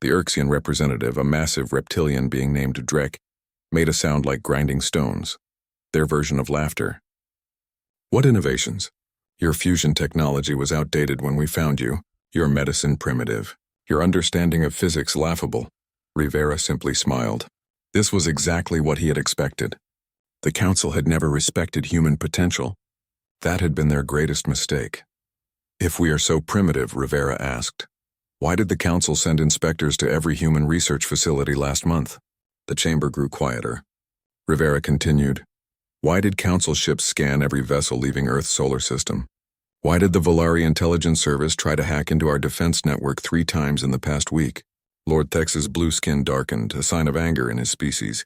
The Urxian representative, a massive reptilian being named Drek, made a sound like grinding stones. Their version of laughter. What innovations? Your fusion technology was outdated when we found you. Your medicine primitive. Your understanding of physics laughable. Rivera simply smiled. This was exactly what he had expected. The Council had never respected human potential. That had been their greatest mistake. If we are so primitive, Rivera asked, why did the Council send inspectors to every human research facility last month? The chamber grew quieter. Rivera continued, why did Council ships scan every vessel leaving Earth's solar system? Why did the Volari Intelligence Service try to hack into our defense network 3 times in the past week? Lord Thex's blue skin darkened, a sign of anger in his species.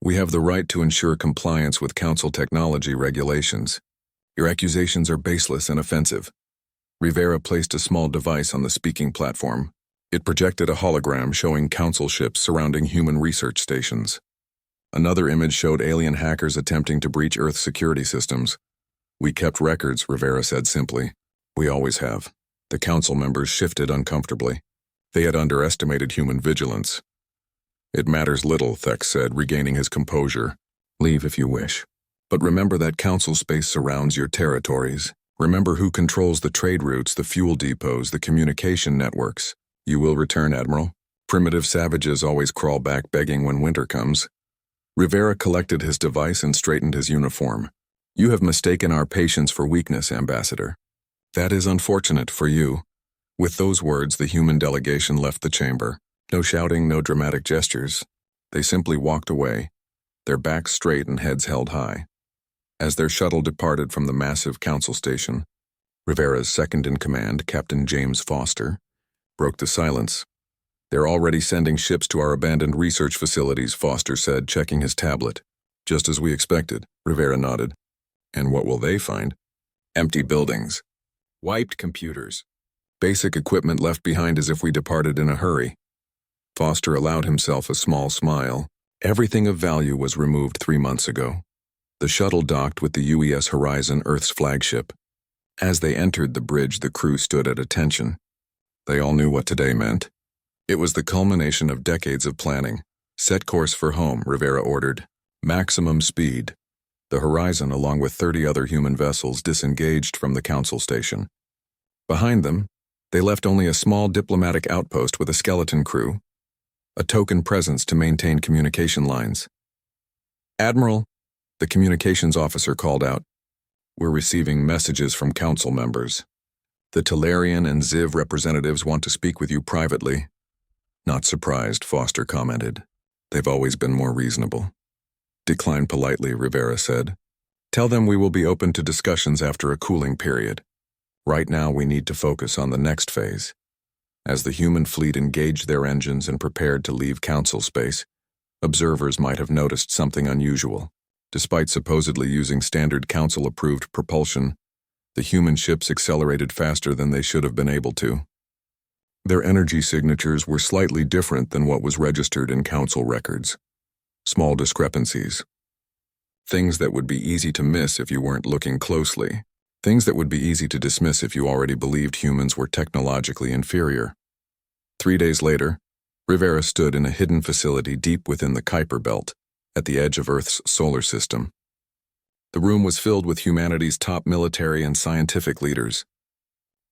We have the right to ensure compliance with Council technology regulations. Your accusations are baseless and offensive. Rivera placed a small device on the speaking platform. It projected a hologram showing Council ships surrounding human research stations. Another image showed alien hackers attempting to breach Earth's security systems. We kept records, Rivera said simply. We always have. The Council members shifted uncomfortably. They had underestimated human vigilance. It matters little, Thex said, regaining his composure. Leave if you wish. But remember that Council space surrounds your territories. Remember who controls the trade routes, the fuel depots, the communication networks. You will return, Admiral. Primitive savages always crawl back begging when winter comes. Rivera collected his device and straightened his uniform. You have mistaken our patience for weakness, Ambassador. That is unfortunate for you. With those words, the human delegation left the chamber. No shouting, no dramatic gestures. They simply walked away, their backs straight and heads held high. As their shuttle departed from the massive Council station, Rivera's second-in-command, Captain James Foster, broke the silence. They're already sending ships to our abandoned research facilities, Foster said, checking his tablet. Just as we expected, Rivera nodded. And what will they find? Empty buildings. Wiped computers. Basic equipment left behind as if we departed in a hurry. Foster allowed himself a small smile. Everything of value was removed 3 months ago. The shuttle docked with the UES Horizon, Earth's flagship. As they entered the bridge, the crew stood at attention. They all knew what today meant. It was the culmination of decades of planning. Set course for home, Rivera ordered. Maximum speed. The Horizon, along with 30 other human vessels, disengaged from the Council station. Behind them, they left only a small diplomatic outpost with a skeleton crew, a token presence to maintain communication lines. Admiral, the communications officer called out, we're receiving messages from Council members. The Talarian and Ziv representatives want to speak with you privately. Not surprised, Foster commented. They've always been more reasonable. Decline politely, Rivera said. Tell them we will be open to discussions after a cooling period. Right now we need to focus on the next phase. As the human fleet engaged their engines and prepared to leave Council space, observers might have noticed something unusual. Despite supposedly using standard Council-approved propulsion, the human ships accelerated faster than they should have been able to. Their energy signatures were slightly different than what was registered in Council records. Small discrepancies. Things that would be easy to miss if you weren't looking closely. Things that would be easy to dismiss if you already believed humans were technologically inferior. 3 days later, Rivera stood in a hidden facility deep within the Kuiper Belt, at the edge of Earth's solar system. The room was filled with humanity's top military and scientific leaders.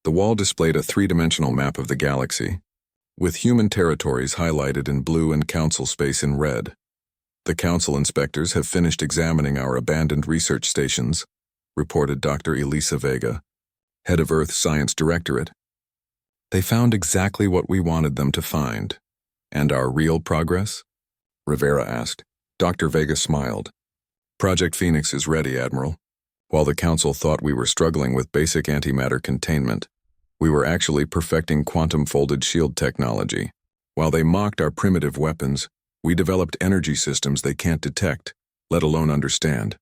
The wall displayed a 3-dimensional map of the galaxy, with human territories highlighted in blue and Council space in red. The Council inspectors have finished examining our abandoned research stations, reported Dr. Elisa Vega, head of Earth Science Directorate. They found exactly what we wanted them to find. And our real progress? Rivera asked. Dr. Vega smiled. Project Phoenix is ready, Admiral. While the Council thought we were struggling with basic antimatter containment, we were actually perfecting quantum-folded shield technology. While they mocked our primitive weapons, we developed energy systems they can't detect, let alone understand.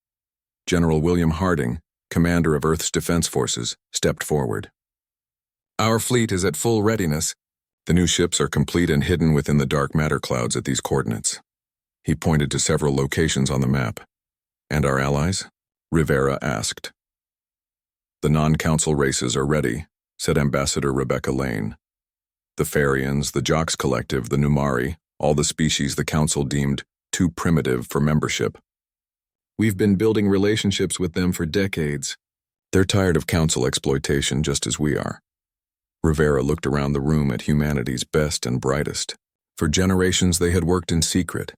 General William Harding, commander of Earth's Defense Forces, stepped forward. Our fleet is at full readiness. The new ships are complete and hidden within the dark matter clouds at these coordinates. He pointed to several locations on the map. And our allies? Rivera asked. The non-Council races are ready, said Ambassador Rebecca Lane. The Farians, the Jocks Collective, the Numari, all the species the Council deemed too primitive for membership. We've been building relationships with them for decades. They're tired of Council exploitation just as we are. Rivera looked around the room at humanity's best and brightest. For generations they had worked in secret,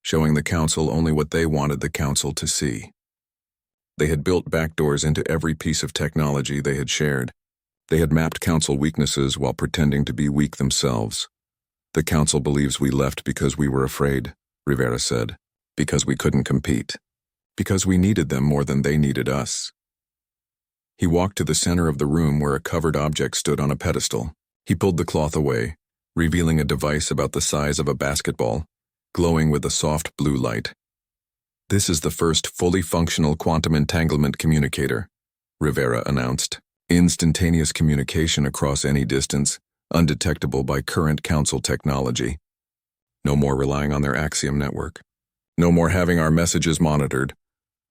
showing the Council only what they wanted the Council to see. They had built backdoors into every piece of technology they had shared. They had mapped Council weaknesses while pretending to be weak themselves. The Council believes we left because we were afraid, Rivera said, because we couldn't compete, because we needed them more than they needed us. He walked to the center of the room where a covered object stood on a pedestal. He pulled the cloth away, revealing a device about the size of a basketball, glowing with a soft blue light. This is the first fully functional quantum entanglement communicator, Rivera announced. Instantaneous communication across any distance, undetectable by current Council technology. No more relying on their Axiom network. No more having our messages monitored.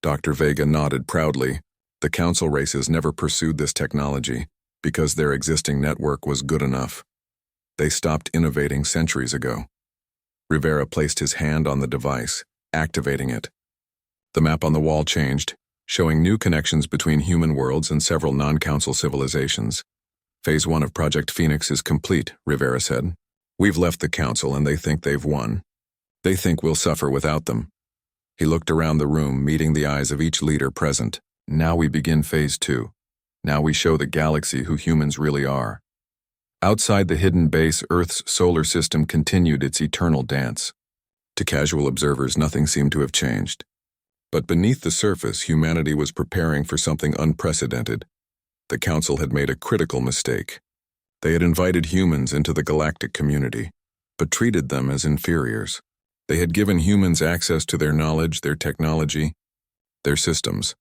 Dr. Vega nodded proudly. The Council races never pursued this technology because their existing network was good enough. They stopped innovating centuries ago. Rivera placed his hand on the device, activating it. The map on the wall changed, showing new connections between human worlds and several non-Council civilizations. Phase 1 of Project Phoenix is complete, Rivera said. We've left the Council and they think they've won. They think we'll suffer without them. He looked around the room, meeting the eyes of each leader present. Now we begin Phase 2. Now we show the galaxy who humans really are. Outside the hidden base, Earth's solar system continued its eternal dance. To casual observers, nothing seemed to have changed. But beneath the surface, humanity was preparing for something unprecedented. The Council had made a critical mistake. They had invited humans into the galactic community, but treated them as inferiors. They had given humans access to their knowledge, their technology, their systems,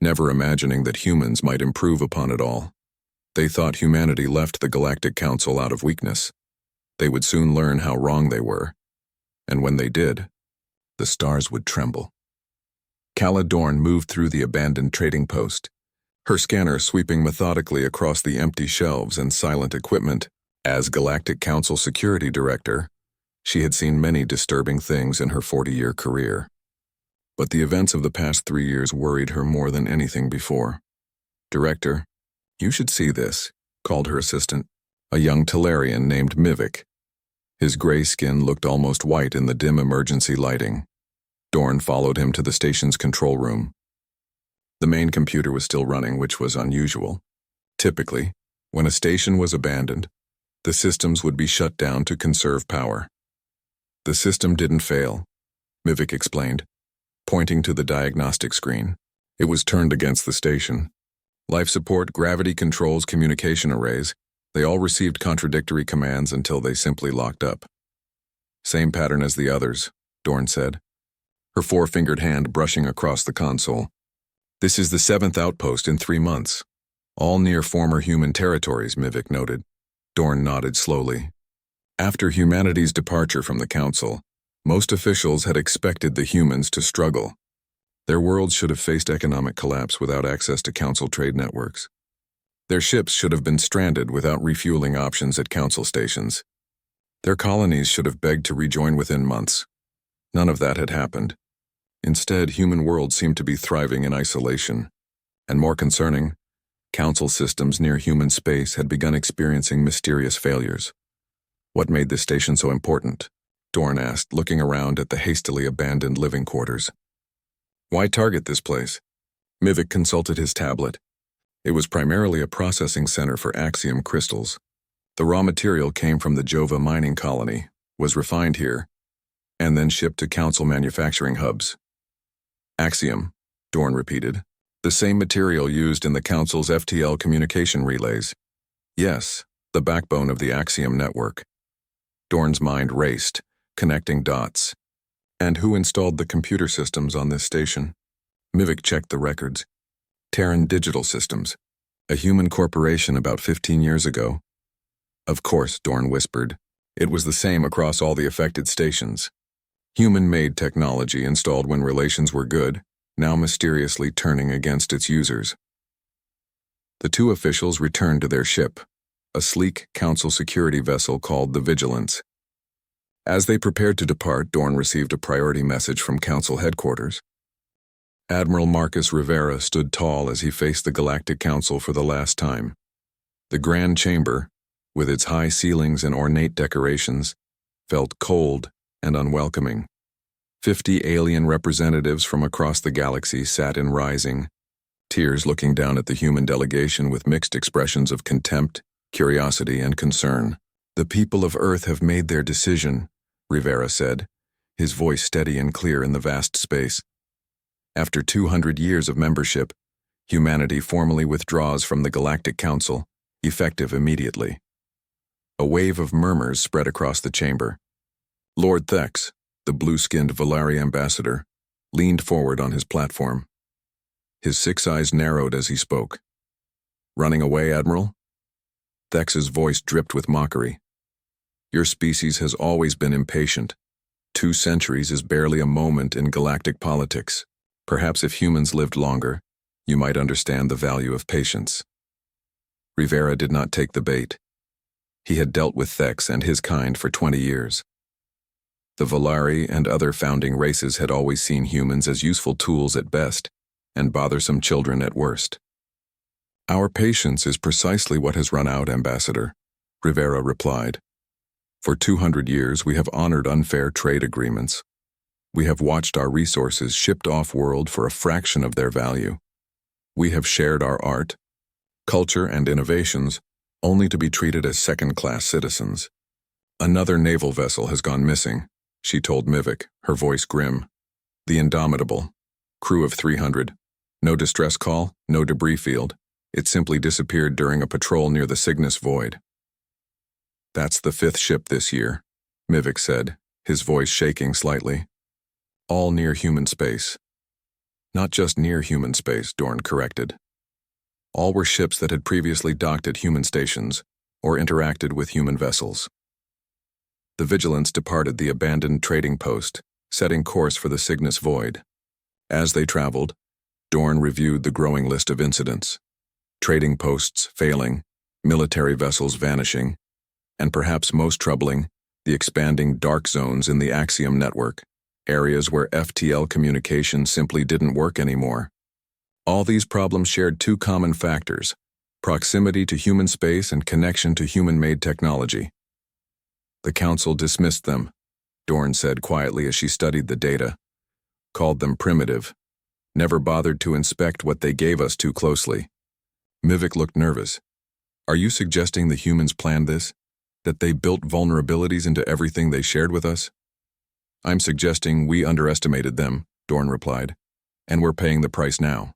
never imagining that humans might improve upon it all. They thought humanity left the Galactic Council out of weakness. They would soon learn how wrong they were. And when they did, the stars would tremble. Calla Dorn moved through the abandoned trading post, her scanner sweeping methodically across the empty shelves and silent equipment. As Galactic Council Security Director, she had seen many disturbing things in her 40-year career. But the events of the past 3 years worried her more than anything before. Director, you should see this, called her assistant, a young Talarian named Mivik. His gray skin looked almost white in the dim emergency lighting. Dorn followed him to the station's control room. The main computer was still running, which was unusual. Typically, when a station was abandoned, the systems would be shut down to conserve power. The system didn't fail, Mivik explained, pointing to the diagnostic screen. It was turned against the station. Life support, gravity controls, communication arrays, they all received contradictory commands until they simply locked up. Same pattern as the others, Dorn said, her four-fingered hand brushing across the console. This is the 7th outpost in 3 months. All near former human territories, Mivik noted. Dorn nodded slowly. After humanity's departure from the Council, most officials had expected the humans to struggle. Their worlds should have faced economic collapse without access to Council trade networks. Their ships should have been stranded without refueling options at Council stations. Their colonies should have begged to rejoin within months. None of that had happened. Instead, human worlds seemed to be thriving in isolation. And more concerning, Council systems near human space had begun experiencing mysterious failures. What made this station so important? Dorn asked, looking around at the hastily abandoned living quarters. Why target this place? Mivik consulted his tablet. It was primarily a processing center for Axiom crystals. The raw material came from the Jova mining colony, was refined here, and then shipped to Council manufacturing hubs. Axiom, Dorn repeated. The same material used in the Council's FTL communication relays. Yes, the backbone of the Axiom network. Dorn's mind raced, connecting dots. And who installed the computer systems on this station? Mivik checked the records. Terran Digital Systems, a human corporation about 15 years ago. Of course, Dorn whispered. It was the same across all the affected stations. Human-made technology installed when relations were good, now mysteriously turning against its users. The two officials returned to their ship, a sleek council security vessel called the Vigilance. As they prepared to depart, Dorn received a priority message from council headquarters. Admiral Marcus Rivera stood tall as he faced the Galactic Council for the last time. The Grand Chamber, with its high ceilings and ornate decorations, felt cold and unwelcoming. 50 alien representatives from across the galaxy sat in rising tiers looking down at the human delegation with mixed expressions of contempt, curiosity, and concern. "The people of Earth have made their decision," Rivera said, his voice steady and clear in the vast space. After 200 years of membership, humanity formally withdraws from the Galactic Council, effective immediately. A wave of murmurs spread across the chamber. Lord Thex, the blue-skinned Valari ambassador, leaned forward on his platform. His 6 eyes narrowed as he spoke. "Running away, Admiral?" Thex's voice dripped with mockery. "Your species has always been impatient. 2 centuries is barely a moment in galactic politics. Perhaps if humans lived longer, you might understand the value of patience." Rivera did not take the bait. He had dealt with Thex and his kind for 20 years. The Valari and other founding races had always seen humans as useful tools at best and bothersome children at worst. "Our patience is precisely what has run out, Ambassador," Rivera replied. "For 200 years we have honored unfair trade agreements. We have watched our resources shipped off-world for a fraction of their value. We have shared our art, culture, and innovations only to be treated as second-class citizens. Another naval vessel has gone missing," she told Mivik, her voice grim. "The Indomitable. Crew of 300. No distress call, no debris field. It simply disappeared during a patrol near the Cygnus Void." "That's the 5th ship this year," Mivik said, his voice shaking slightly. "All near human space." "Not just near human space," Dorn corrected. All were ships that had previously docked at human stations or interacted with human vessels. The Vigilance departed the abandoned trading post, setting course for the Cygnus Void. As they traveled, Dorn reviewed the growing list of incidents. Trading posts failing, military vessels vanishing, and perhaps most troubling, the expanding dark zones in the Axiom network, areas where FTL communication simply didn't work anymore. All these problems shared 2 common factors: proximity to human space and connection to human-made technology. "The Council dismissed them," Dorn said quietly as she studied the data. "Called them primitive. Never bothered to inspect what they gave us too closely." Mivik looked nervous. "Are you suggesting the humans planned this? That they built vulnerabilities into everything they shared with us?" "I'm suggesting we underestimated them," Dorn replied, "and we're paying the price now."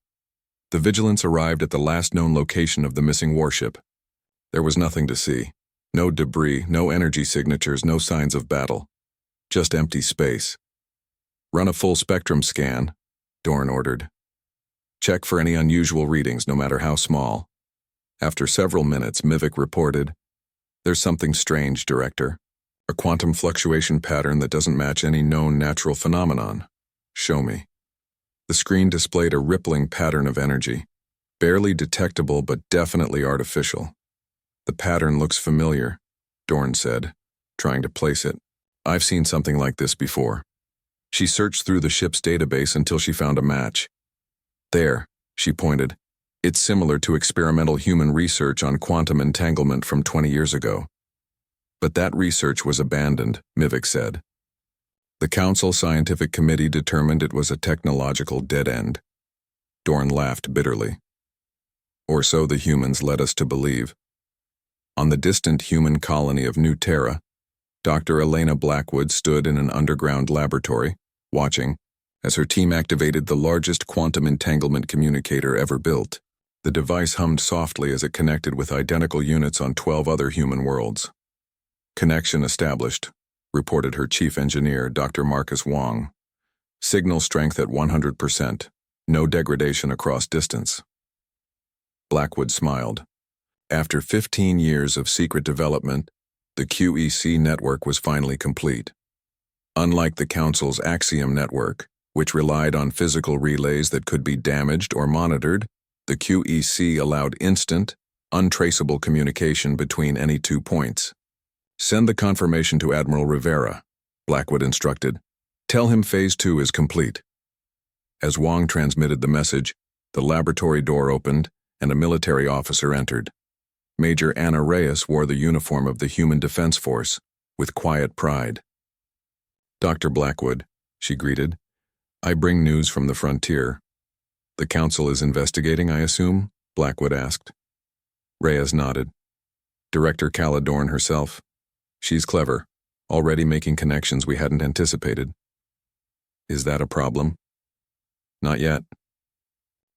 The Vigilance arrived at the last known location of the missing warship. There was nothing to see. No debris, no energy signatures, no signs of battle. Just empty space. "Run a full spectrum scan," Dorn ordered. "Check for any unusual readings, no matter how small." After several minutes, Mivik reported, "There's something strange, Director. A quantum fluctuation pattern that doesn't match any known natural phenomenon." "Show me." The screen displayed a rippling pattern of energy, barely detectable but definitely artificial. "The pattern looks familiar," Dorn said, trying to place it. "I've seen something like this before." She searched through the ship's database until she found a match. "There," she pointed. "It's similar to experimental human research on quantum entanglement from 20 years ago." "But that research was abandoned," Mivik said. "The Council Scientific Committee determined it was a technological dead end." Dorn laughed bitterly. "Or so the humans led us to believe." On the distant human colony of New Terra, Dr. Elena Blackwood stood in an underground laboratory, watching, as her team activated the largest quantum entanglement communicator ever built. The device hummed softly as it connected with identical units on 12 other human worlds. "Connection established," reported her chief engineer, Dr. Marcus Wong. "Signal strength at 100%. No degradation across distance." Blackwood smiled. After 15 years of secret development, the QEC network was finally complete. Unlike the Council's Axiom network, which relied on physical relays that could be damaged or monitored, the QEC allowed instant, untraceable communication between any 2 points. Send the confirmation to Admiral Rivera, Blackwood instructed. Tell him Phase 2 is complete. As Wong transmitted the message, the laboratory door opened and a military officer entered. Major Anna Reyes wore the uniform of the Human Defense Force, with quiet pride. Dr. Blackwood, she greeted, I bring news from the frontier. The council is investigating, I assume? Blackwood asked. Reyes nodded. Director Caladorn herself. She's clever, already making connections we hadn't anticipated. Is that a problem? Not yet.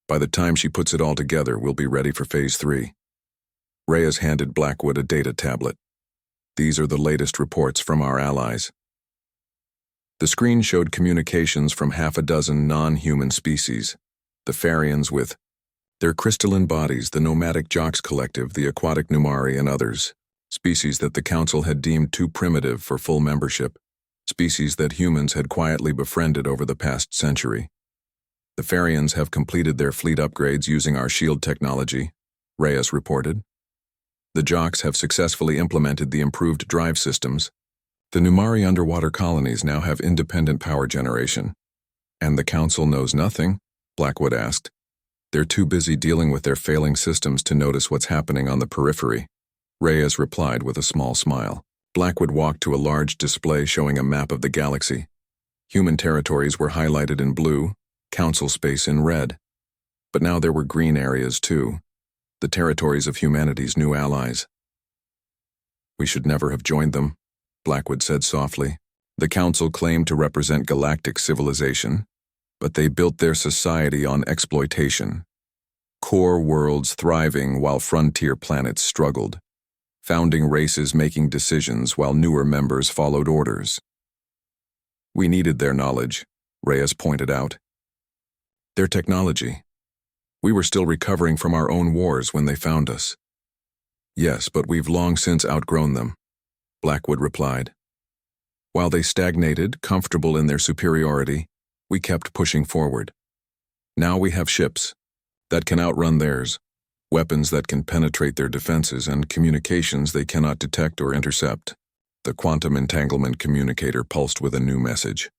By the time she puts it all together, we'll be ready for Phase 3. Reyes handed Blackwood a data tablet. These are the latest reports from our allies. The screen showed communications from half a dozen non-human species, the Farians with their crystalline bodies, the nomadic Jocks Collective, the aquatic Numari, and others, species that the Council had deemed too primitive for full membership, species that humans had quietly befriended over the past century. The Farians have completed their fleet upgrades using our shield technology, Reyes reported. The Jocks have successfully implemented the improved drive systems. The Numari underwater colonies now have independent power generation. And the Council knows nothing? Blackwood asked. They're too busy dealing with their failing systems to notice what's happening on the periphery. Reyes replied with a small smile. Blackwood walked to a large display showing a map of the galaxy. Human territories were highlighted in blue, Council space in red. But now there were green areas too, the territories of humanity's new allies. We should never have joined them, Blackwood said softly. The Council claimed to represent galactic civilization, but they built their society on exploitation. Core worlds thriving while frontier planets struggled. Founding races making decisions while newer members followed orders. We needed their knowledge, Reyes pointed out. Their technology. We were still recovering from our own wars when they found us. Yes, but we've long since outgrown them, Blackwood replied. While they stagnated, comfortable in their superiority, we kept pushing forward. Now we have ships that can outrun theirs, weapons that can penetrate their defenses, and communications they cannot detect or intercept. The quantum entanglement communicator pulsed with a new message.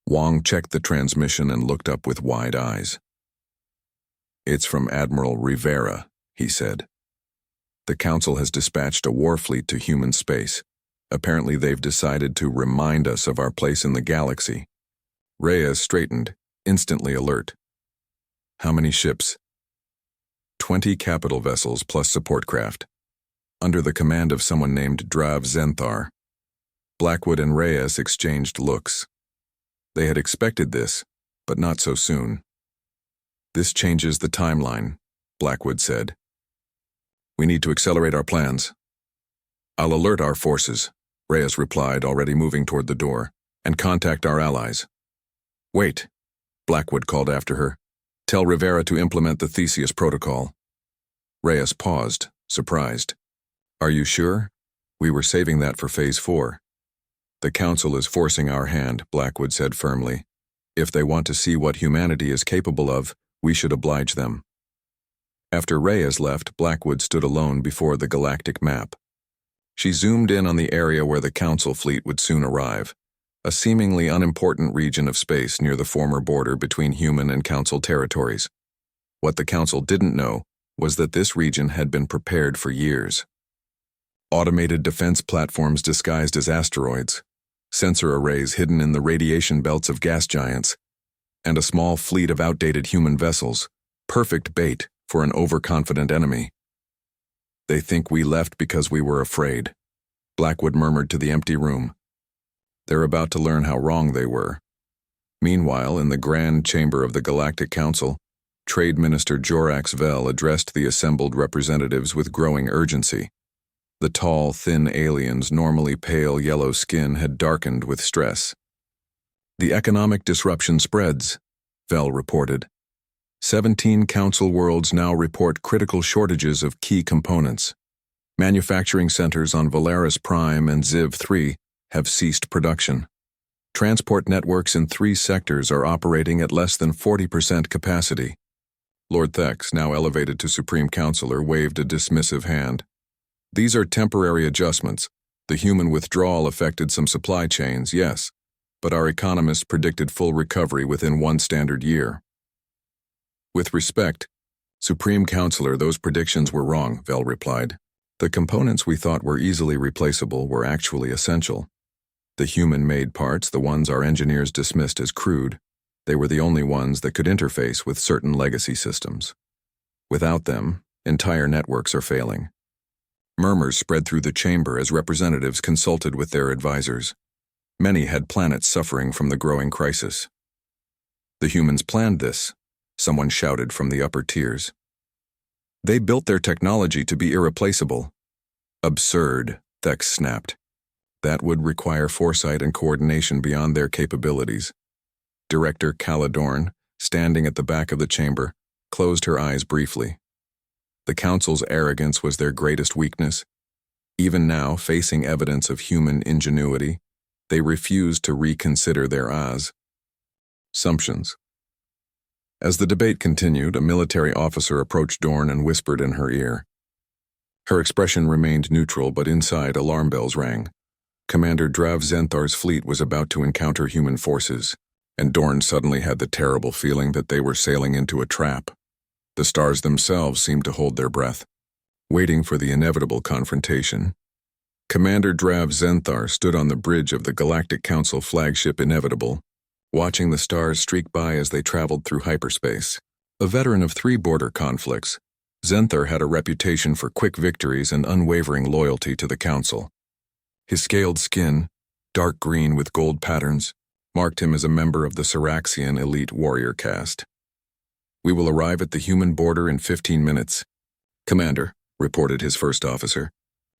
Wong checked the transmission and looked up with wide eyes. It's from Admiral Rivera, he said. The Council has dispatched a war fleet to human space. Apparently they've decided to remind us of our place in the galaxy. Reyes straightened, instantly alert. How many ships? 20 capital vessels plus support craft, under the command of someone named Drav Zenthar. Blackwood and Reyes exchanged looks. They had expected this, but not so soon. This changes the timeline, Blackwood said. We need to accelerate our plans. I'll alert our forces, Reyes replied, already moving toward the door, and contact our allies. Wait, Blackwood called after her. Tell Rivera to implement the Theseus protocol. Reyes paused, surprised. Are you sure? We were saving that for Phase 4. The Council is forcing our hand, Blackwood said firmly. If they want to see what humanity is capable of, we should oblige them. After Reyes left, Blackwood stood alone before the galactic map. She zoomed in on the area where the Council fleet would soon arrive, a seemingly unimportant region of space near the former border between human and Council territories. What the Council didn't know was that this region had been prepared for years. Automated defense platforms disguised as asteroids, sensor arrays hidden in the radiation belts of gas giants, and a small fleet of outdated human vessels, perfect bait for an overconfident enemy. They think we left because we were afraid, Blackwood murmured to the empty room. They're about to learn how wrong they were. Meanwhile, in the Grand Chamber of the Galactic Council, Trade Minister Jorax Vell addressed the assembled representatives with growing urgency. The tall, thin alien's normally pale yellow skin had darkened with stress. The economic disruption spreads, Vell reported. 17 Council worlds now report critical shortages of key components. Manufacturing centers on Valaris Prime and Ziv 3 have ceased production. Transport networks in 3 sectors are operating at less than 40% capacity. Lord Thex, now elevated to Supreme Counselor, waved a dismissive hand. These are temporary adjustments. The human withdrawal affected some supply chains, yes, but our economists predicted full recovery within 1 standard year. With respect, Supreme Counselor, those predictions were wrong, Vel replied. The components we thought were easily replaceable were actually essential. The human-made parts, the ones our engineers dismissed as crude, they were the only ones that could interface with certain legacy systems. Without them, entire networks are failing. Murmurs spread through the chamber as representatives consulted with their advisors. Many had planets suffering from the growing crisis. The humans planned this, someone shouted from the upper tiers. They built their technology to be irreplaceable. Absurd, Thex snapped. That would require foresight and coordination beyond their capabilities. Director Calidorn, standing at the back of the chamber, closed her eyes briefly. The Council's arrogance was their greatest weakness. Even now, facing evidence of human ingenuity, they refused to reconsider their assumptions. As the debate continued, a military officer approached Dorn and whispered in her ear. Her expression remained neutral, but inside alarm bells rang. Commander Drav Zenthar's fleet was about to encounter human forces, and Dorn suddenly had the terrible feeling that they were sailing into a trap. The stars themselves seemed to hold their breath, waiting for the inevitable confrontation. Commander Drav Zenthar stood on the bridge of the Galactic Council flagship Inevitable, watching the stars streak by as they traveled through hyperspace. A veteran of 3 border conflicts, Zenthar had a reputation for quick victories and unwavering loyalty to the Council. His scaled skin, dark green with gold patterns, marked him as a member of the Syraxian elite warrior caste. We will arrive at the human border in 15 minutes. Commander, reported his first officer.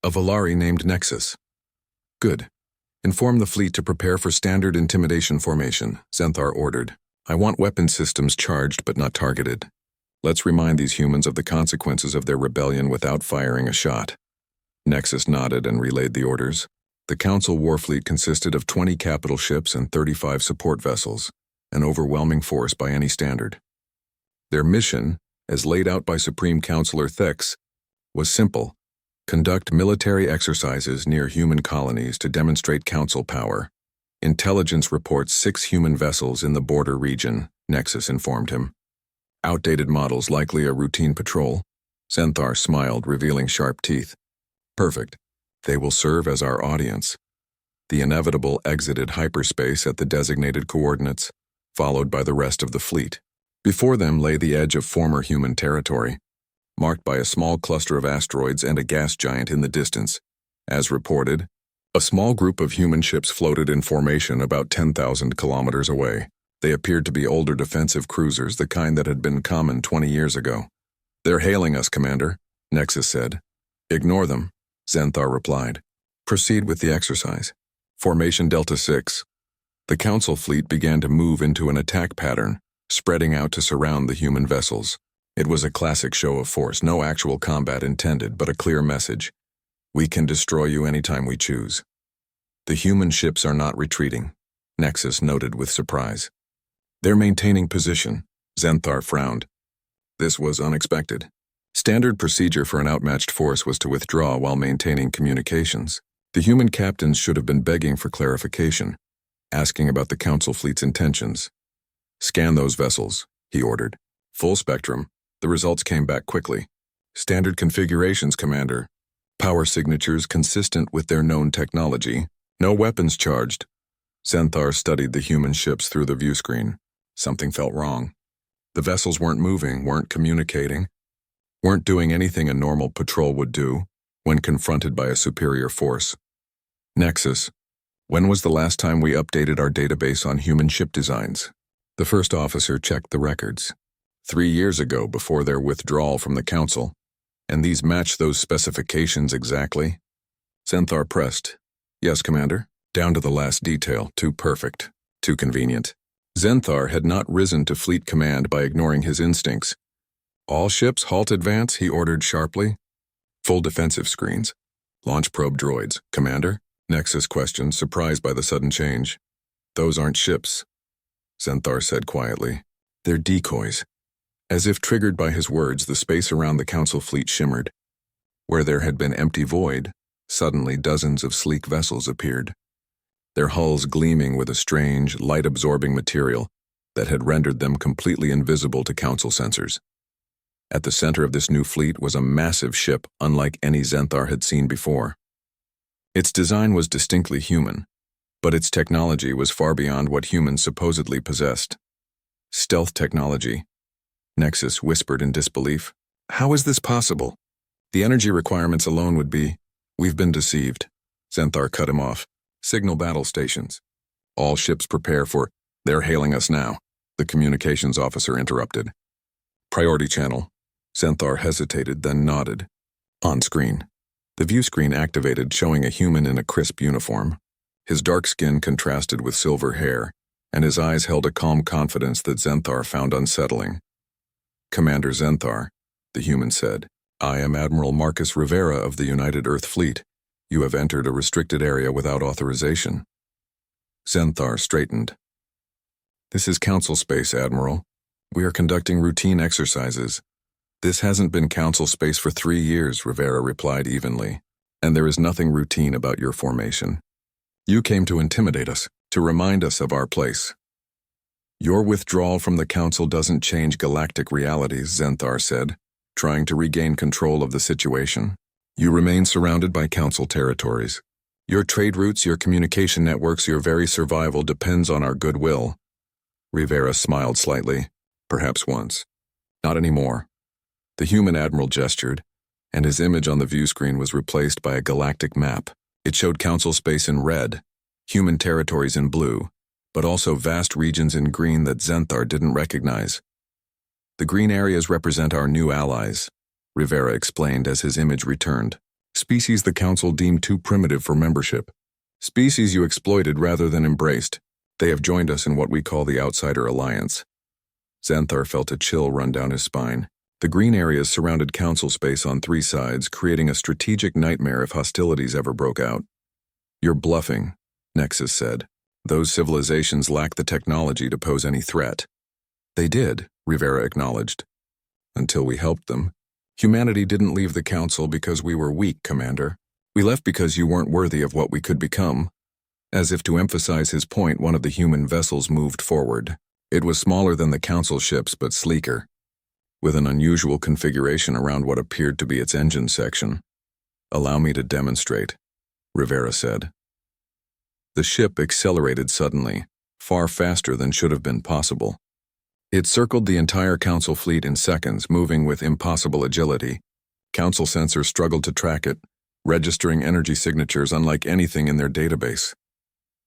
A Valari named Nexus. Good. Inform the fleet to prepare for standard intimidation formation, Zenthar ordered. I want weapon systems charged but not targeted. Let's remind these humans of the consequences of their rebellion without firing a shot. Nexus nodded and relayed the orders. The Council warfleet consisted of 20 capital ships and 35 support vessels, an overwhelming force by any standard. Their mission, as laid out by Supreme Counselor Thex, was simple: conduct military exercises near human colonies to demonstrate Council power. Intelligence reports 6 human vessels in the border region, Nexus informed him. Outdated models, likely a routine patrol. Zenthar smiled, revealing sharp teeth. Perfect. They will serve as our audience. The Inevitable exited hyperspace at the designated coordinates, followed by the rest of the fleet. Before them lay the edge of former human territory, marked by a small cluster of asteroids and a gas giant in the distance. As reported, a small group of human ships floated in formation about 10,000 kilometers away. They appeared to be older defensive cruisers, the kind that had been common 20 years ago. They're hailing us, Commander, Nexus said. Ignore them, Zenthar replied. Proceed with the exercise. Formation Delta 6. The Council fleet began to move into an attack pattern, spreading out to surround the human vessels. It was a classic show of force, no actual combat intended, but a clear message. We can destroy you anytime we choose. The human ships are not retreating, Nexus noted with surprise. They're maintaining position, Zenthar frowned. This was unexpected. Standard procedure for an outmatched force was to withdraw while maintaining communications. The human captains should have been begging for clarification, asking about the Council fleet's intentions. Scan those vessels, he ordered. Full spectrum. The results came back quickly. Standard configurations, Commander. Power signatures consistent with their known technology. No weapons charged. Zenthar studied the human ships through the view screen. Something felt wrong. The vessels weren't moving, weren't communicating, weren't doing anything a normal patrol would do when confronted by a superior force. Nexus, when was the last time we updated our database on human ship designs? The first officer checked the records. 3 years ago, before their withdrawal from the Council. And these match those specifications exactly? Zenthar pressed. Yes, Commander. Down to the last detail. Too perfect. Too convenient. Zenthar had not risen to fleet command by ignoring his instincts. All ships halt advance, he ordered sharply. Full defensive screens. Launch probe droids. Commander? Nexus questioned, surprised by the sudden change. Those aren't ships, Zenthar said quietly. They're decoys. As if triggered by his words, the space around the council fleet shimmered. Where there had been empty void, suddenly dozens of sleek vessels appeared, their hulls gleaming with a strange, light-absorbing material that had rendered them completely invisible to council sensors. At the center of this new fleet was a massive ship unlike any Xanthar had seen before. Its design was distinctly human, but its technology was far beyond what humans supposedly possessed. Stealth technology. Nexus whispered in disbelief. How is this possible? The energy requirements alone would be... We've been deceived. Xanthar cut him off. Signal battle stations. All ships prepare for... They're hailing us now, the communications officer interrupted. Priority channel. Xanthar hesitated, then nodded. On screen. The view screen activated, showing a human in a crisp uniform. His dark skin contrasted with silver hair, and his eyes held a calm confidence that Xanthar found unsettling. Commander Xanthar, the human said, I am Admiral Marcus Rivera of the United Earth Fleet. You have entered a restricted area without authorization. Xanthar straightened. This is Council space, Admiral. We are conducting routine exercises. This hasn't been Council space for 3 years, Rivera replied evenly, and there is nothing routine about your formation. You came to intimidate us, to remind us of our place. Your withdrawal from the Council doesn't change galactic realities, Xanthar said, trying to regain control of the situation. You remain surrounded by Council territories. Your trade routes, your communication networks, your very survival depends on our goodwill. Rivera smiled slightly, perhaps once. Not anymore. The human admiral gestured, and his image on the view screen was replaced by a galactic map. It showed Council space in red, human territories in blue, but also vast regions in green that Xanthar didn't recognize. The green areas represent our new allies, Rivera explained as his image returned. Species the Council deemed too primitive for membership. Species you exploited rather than embraced. They have joined us in what we call the Outsider Alliance. Xanthar felt a chill run down his spine. The green areas surrounded Council space on 3 sides, creating a strategic nightmare if hostilities ever broke out. You're bluffing, Nexus said. Those civilizations lack the technology to pose any threat. They did, Rivera acknowledged. Until we helped them. Humanity didn't leave the Council because we were weak, Commander. We left because you weren't worthy of what we could become. As if to emphasize his point, one of the human vessels moved forward. It was smaller than the Council ships, but sleeker, with an unusual configuration around what appeared to be its engine section. Allow me to demonstrate, Rivera said. The ship accelerated suddenly, far faster than should have been possible. It circled the entire Council fleet in seconds, moving with impossible agility. Council sensors struggled to track it, registering energy signatures unlike anything in their database.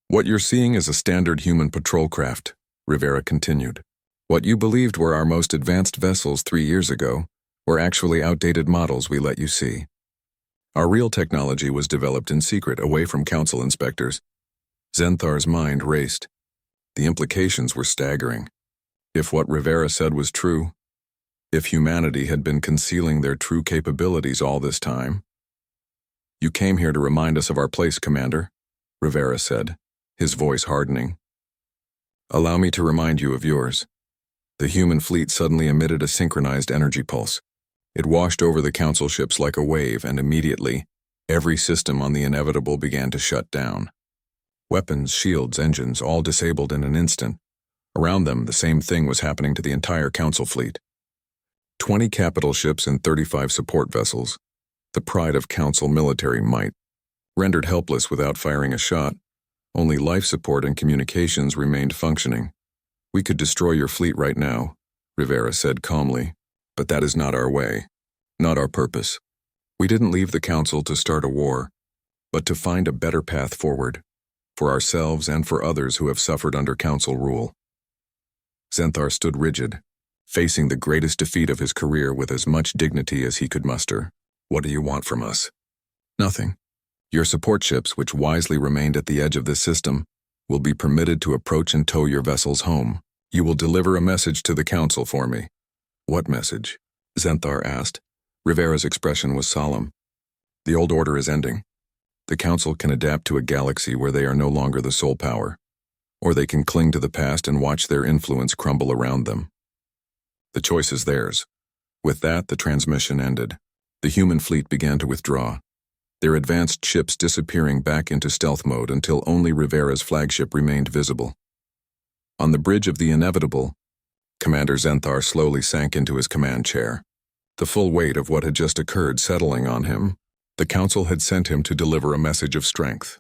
What you're seeing is a standard human patrol craft, Rivera continued. What you believed were our most advanced vessels 3 years ago were actually outdated models we let you see. Our real technology was developed in secret, away from Council inspectors. Xanthar's mind raced. The implications were staggering. If what Rivera said was true, if humanity had been concealing their true capabilities all this time. You came here to remind us of our place, Commander, Rivera said, his voice hardening. Allow me to remind you of yours. The human fleet suddenly emitted a synchronized energy pulse. It washed over the Council ships like a wave, and immediately, every system on the Inevitable began to shut down. Weapons, shields, engines, all disabled in an instant. Around them, the same thing was happening to the entire Council fleet. 20 capital ships and 35 support vessels, the pride of Council military might, rendered helpless without firing a shot. Only life support and communications remained functioning. We could destroy your fleet right now, Rivera said calmly, but that is not our way, not our purpose. We didn't leave the Council to start a war, but to find a better path forward, for ourselves and for others who have suffered under Council rule. Xanthar stood rigid, facing the greatest defeat of his career with as much dignity as he could muster. What do you want from us? Nothing. Your support ships, which wisely remained at the edge of this system, will be permitted to approach and tow your vessels home. You will deliver a message to the Council for me. What message? Xanthar asked. Rivera's expression was solemn. The old order is ending. The Council can adapt to a galaxy where they are no longer the sole power, or they can cling to the past and watch their influence crumble around them. The choice is theirs. With that, the transmission ended. The human fleet began to withdraw, their advanced ships disappearing back into stealth mode until only Rivera's flagship remained visible. On the bridge of the inevitable, Commander Zenthar slowly sank into his command chair, the full weight of what had just occurred settling on him. The Council had sent him to deliver a message of strength.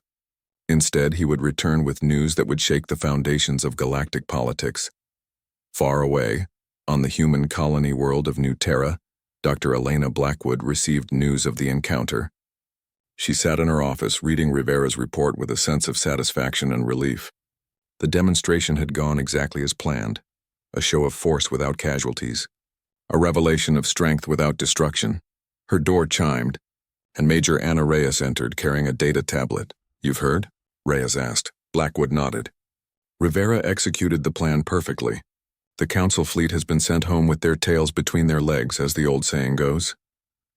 Instead, he would return with news that would shake the foundations of galactic politics. Far away, on the human colony world of New Terra, Dr. Elena Blackwood received news of the encounter. She sat in her office reading Rivera's report with a sense of satisfaction and relief. The demonstration had gone exactly as planned, a show of force without casualties, a revelation of strength without destruction. Her door chimed, and Major Anna Reyes entered carrying a data tablet. "You've heard?" Reyes asked. Blackwood nodded. "Rivera executed the plan perfectly. The Council fleet has been sent home with their tails between their legs, as the old saying goes."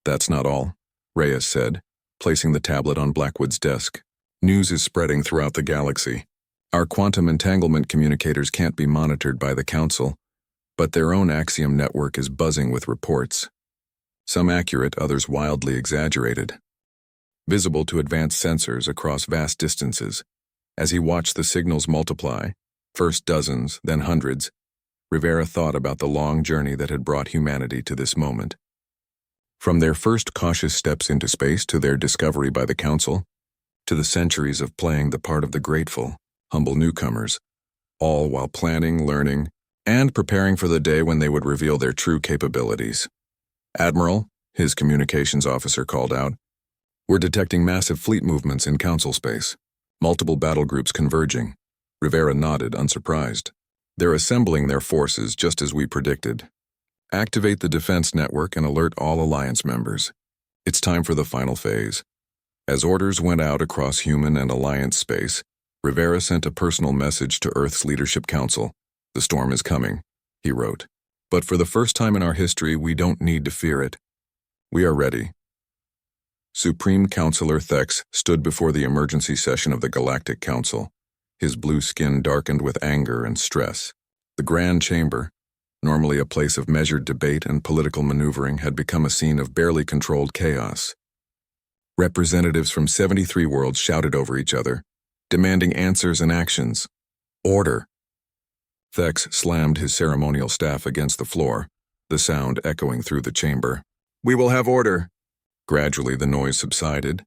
"That's not all," Reyes said, placing the tablet on Blackwood's desk. "News is spreading throughout the galaxy. Our quantum entanglement communicators can't be monitored by the Council, but their own Axiom network is buzzing with reports. Some accurate, others wildly exaggerated. Visible to advanced sensors across vast distances. As he watched the signals multiply, first dozens, then hundreds, Rivera thought about the long journey that had brought humanity to this moment. From their first cautious steps into space to their discovery by the Council, to the centuries of playing the part of the grateful, humble newcomers, all while planning, learning, and preparing for the day when they would reveal their true capabilities. "Admiral," his communications officer called out, "we're detecting massive fleet movements in Council space. Multiple battle groups converging." Rivera nodded, unsurprised. "They're assembling their forces just as we predicted. Activate the defense network and alert all Alliance members. It's time for the final phase." As orders went out across human and Alliance space, Rivera sent a personal message to Earth's Leadership Council. "The storm is coming," he wrote. "But for the first time in our history, we don't need to fear it. We are ready." Supreme Counselor Thex stood before the emergency session of the Galactic Council, his blue skin darkened with anger and stress. The Grand Chamber, normally a place of measured debate and political maneuvering, had become a scene of barely controlled chaos. Representatives from 73 worlds shouted over each other, demanding answers and actions. "Order!" Thex slammed his ceremonial staff against the floor, the sound echoing through the chamber. "We will have order!" Gradually the noise subsided.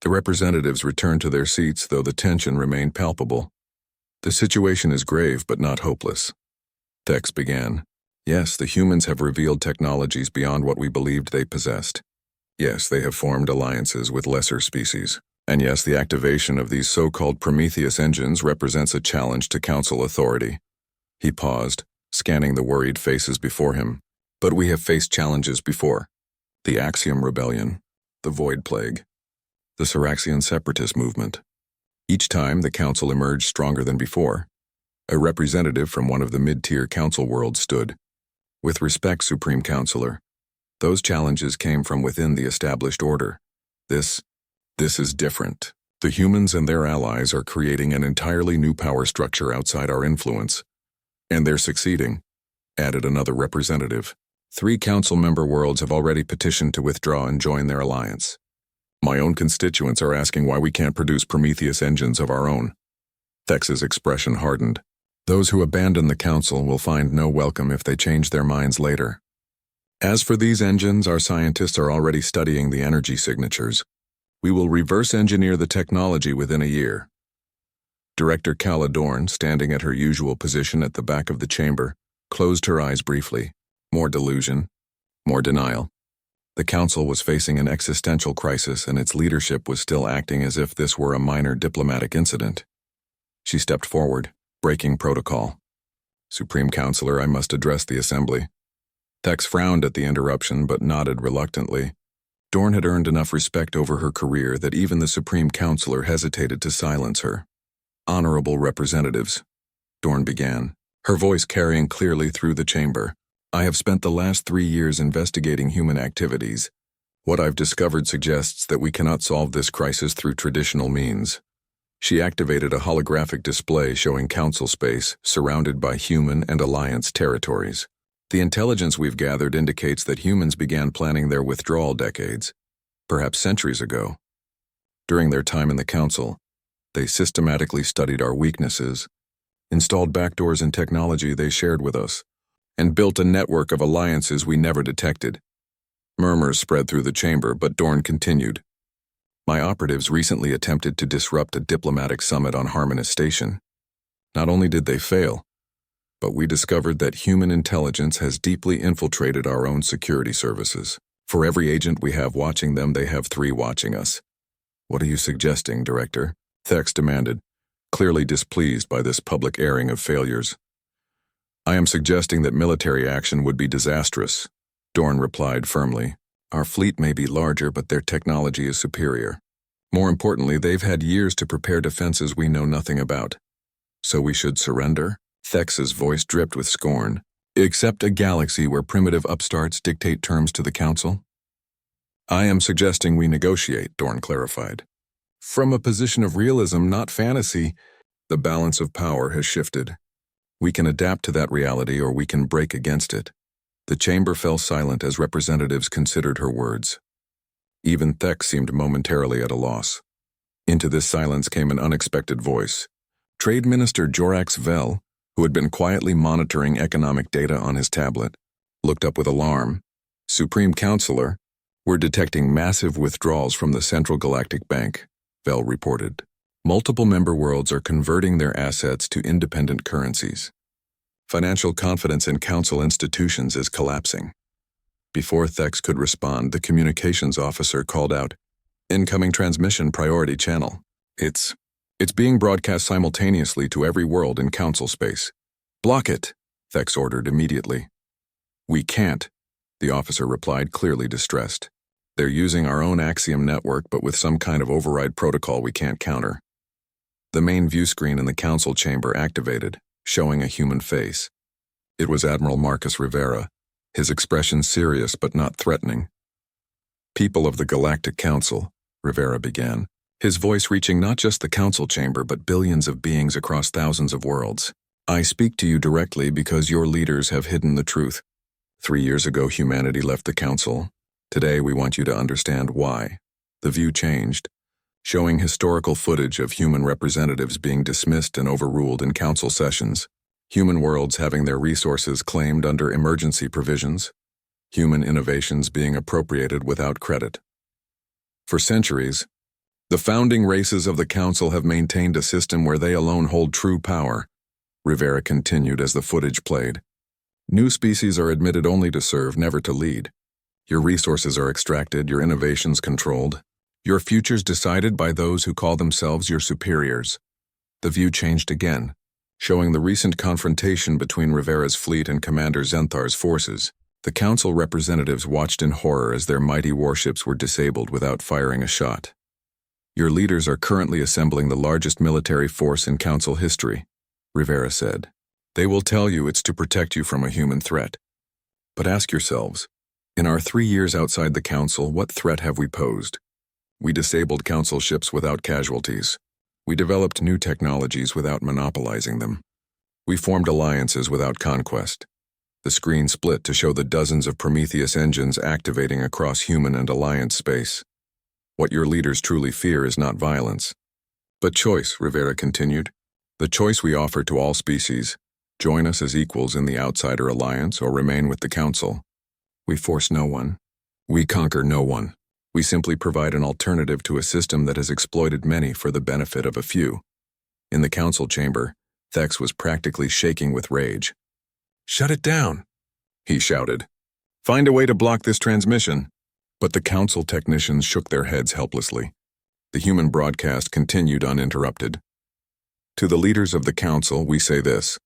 The representatives returned to their seats, though the tension remained palpable. "The situation is grave but not hopeless," Thex began. "Yes, the humans have revealed technologies beyond what we believed they possessed. Yes, they have formed alliances with lesser species. And yes, the activation of these so-called Prometheus engines represents a challenge to Council authority." He paused, scanning the worried faces before him. "But we have faced challenges before. The Axiom Rebellion, the Void Plague, the Syraxian Separatist movement. Each time, the Council emerged stronger than before. A representative from one of the mid-tier Council worlds stood. "With respect, Supreme Counselor, those challenges came from within the established order. This is different. The humans and their allies are creating an entirely new power structure outside our influence. And they're succeeding," added another representative. 3 Council member worlds have already petitioned to withdraw and join their alliance. My own constituents are asking why we can't produce Prometheus engines of our own." Thex's expression hardened. "Those who abandon the Council will find no welcome if they change their minds later. As for these engines, our scientists are already studying the energy signatures. We will reverse engineer the technology within a year." Director Calla Dorn, standing at her usual position at the back of the chamber, closed her eyes briefly. More delusion, more denial. The Council was facing an existential crisis, and its leadership was still acting as if this were a minor diplomatic incident. She stepped forward, breaking protocol. "Supreme Counselor, I must address the Assembly." Thex frowned at the interruption, but nodded reluctantly. Dorn had earned enough respect over her career that even the Supreme Counselor hesitated to silence her. "Honorable representatives," Dorn began, her voice carrying clearly through the chamber. "I have spent the last 3 years investigating human activities. What I've discovered suggests that we cannot solve this crisis through traditional means." She activated a holographic display showing Council space surrounded by human and Alliance territories. The intelligence we've gathered indicates that humans began planning their withdrawal decades, perhaps centuries ago. During their time in the Council, they systematically studied our weaknesses, installed backdoors in technology they shared with us, and built a network of alliances we never detected. Murmurs spread through the chamber, but Dorn continued. My operatives recently attempted to disrupt a diplomatic summit on Harmonis Station. Not only did they fail, but we discovered that human intelligence has deeply infiltrated our own security services. For every agent we have watching them, they have 3 watching us. What are you suggesting, Director? Thex demanded, clearly displeased by this public airing of failures. I am suggesting that military action would be disastrous, Dorn replied firmly. Our fleet may be larger, but their technology is superior. More importantly, they've had years to prepare defenses we know nothing about. So we should surrender? Thex's voice dripped with scorn. Accept a galaxy where primitive upstarts dictate terms to the Council? I am suggesting we negotiate, Dorn clarified. From a position of realism, not fantasy, the balance of power has shifted. We can adapt to that reality or we can break against it. The chamber fell silent as representatives considered her words. Even Thex seemed momentarily at a loss. Into this silence came an unexpected voice. Trade Minister Jorax Vel, who had been quietly monitoring economic data on his tablet, looked up with alarm. Supreme Counselor, we're detecting massive withdrawals from the Central Galactic Bank, Vel reported. Multiple member worlds are converting their assets to independent currencies. Financial confidence in Council institutions is collapsing. Before Thex could respond, the communications officer called out, Incoming transmission priority channel. It's being broadcast simultaneously to every world in Council space. Block it, Thex ordered immediately. We can't, the officer replied, clearly distressed. They're using our own Axiom network, but with some kind of override protocol we can't counter. The main view screen in the Council chamber activated, showing a human face. It was Admiral Marcus Rivera, his expression serious but not threatening. People of the Galactic Council, Rivera began, his voice reaching not just the Council chamber but billions of beings across thousands of worlds. I speak to you directly because your leaders have hidden the truth. 3 years ago, humanity left the Council. Today, we want you to understand why. The view changed, showing historical footage of human representatives being dismissed and overruled in Council sessions, human worlds having their resources claimed under emergency provisions, human innovations being appropriated without credit. For centuries, the founding races of the Council have maintained a system where they alone hold true power, Rivera continued as the footage played. New species are admitted only to serve, never to lead. Your resources are extracted, your innovations controlled. Your futures decided by those who call themselves your superiors. The view changed again, showing the recent confrontation between Rivera's fleet and Commander Zenthar's forces. The Council representatives watched in horror as their mighty warships were disabled without firing a shot. Your leaders are currently assembling the largest military force in Council history, Rivera said. They will tell you it's to protect you from a human threat. But ask yourselves, in our 3 years outside the Council, what threat have we posed? We disabled Council ships without casualties. We developed new technologies without monopolizing them. We formed alliances without conquest. The screen split to show the dozens of Prometheus engines activating across human and alliance space. What your leaders truly fear is not violence, but choice, Rivera continued. The choice we offer to all species: join us as equals in the Outsider Alliance or remain with the Council. We force no one. We conquer no one. We simply provide an alternative to a system that has exploited many for the benefit of a few. In the Council chamber, Thex was practically shaking with rage. Shut it down, he shouted. Find a way to block this transmission. But the Council technicians shook their heads helplessly. The human broadcast continued uninterrupted. To the leaders of the Council, we say this: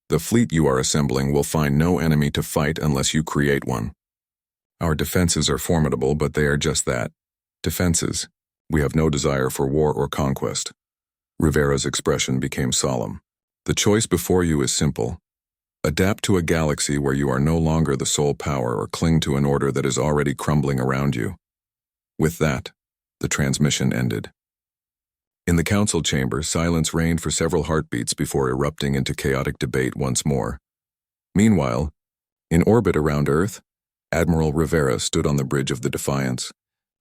the fleet you are assembling will find no enemy to fight unless you create one. Our defenses are formidable, but they are just that, defenses. We have no desire for war or conquest. Rivera's expression became solemn. The choice before you is simple. Adapt to a galaxy where you are no longer the sole power, or cling to an order that is already crumbling around you. With that, the transmission ended. In the Council chamber, silence reigned for several heartbeats before erupting into chaotic debate once more. Meanwhile, In orbit around Earth, Admiral Rivera stood on the bridge of the Defiance,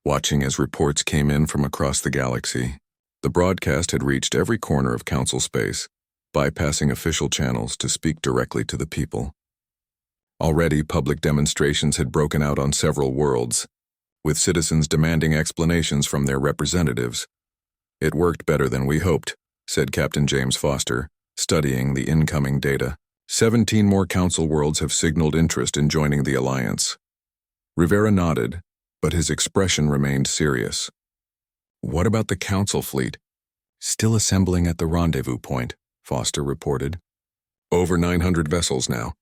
watching as reports came in from across the galaxy. The broadcast had reached every corner of Council space, bypassing official channels to speak directly to the people. Already, public demonstrations had broken out on several worlds, with citizens demanding explanations from their representatives. "It worked better than we hoped," said Captain James Foster, studying the incoming data. 17 more Council worlds have signaled interest in joining the Alliance. Rivera nodded, but his expression remained serious. "What about the Council fleet?" "Still assembling at the rendezvous point," Foster reported. "Over 900 vessels now.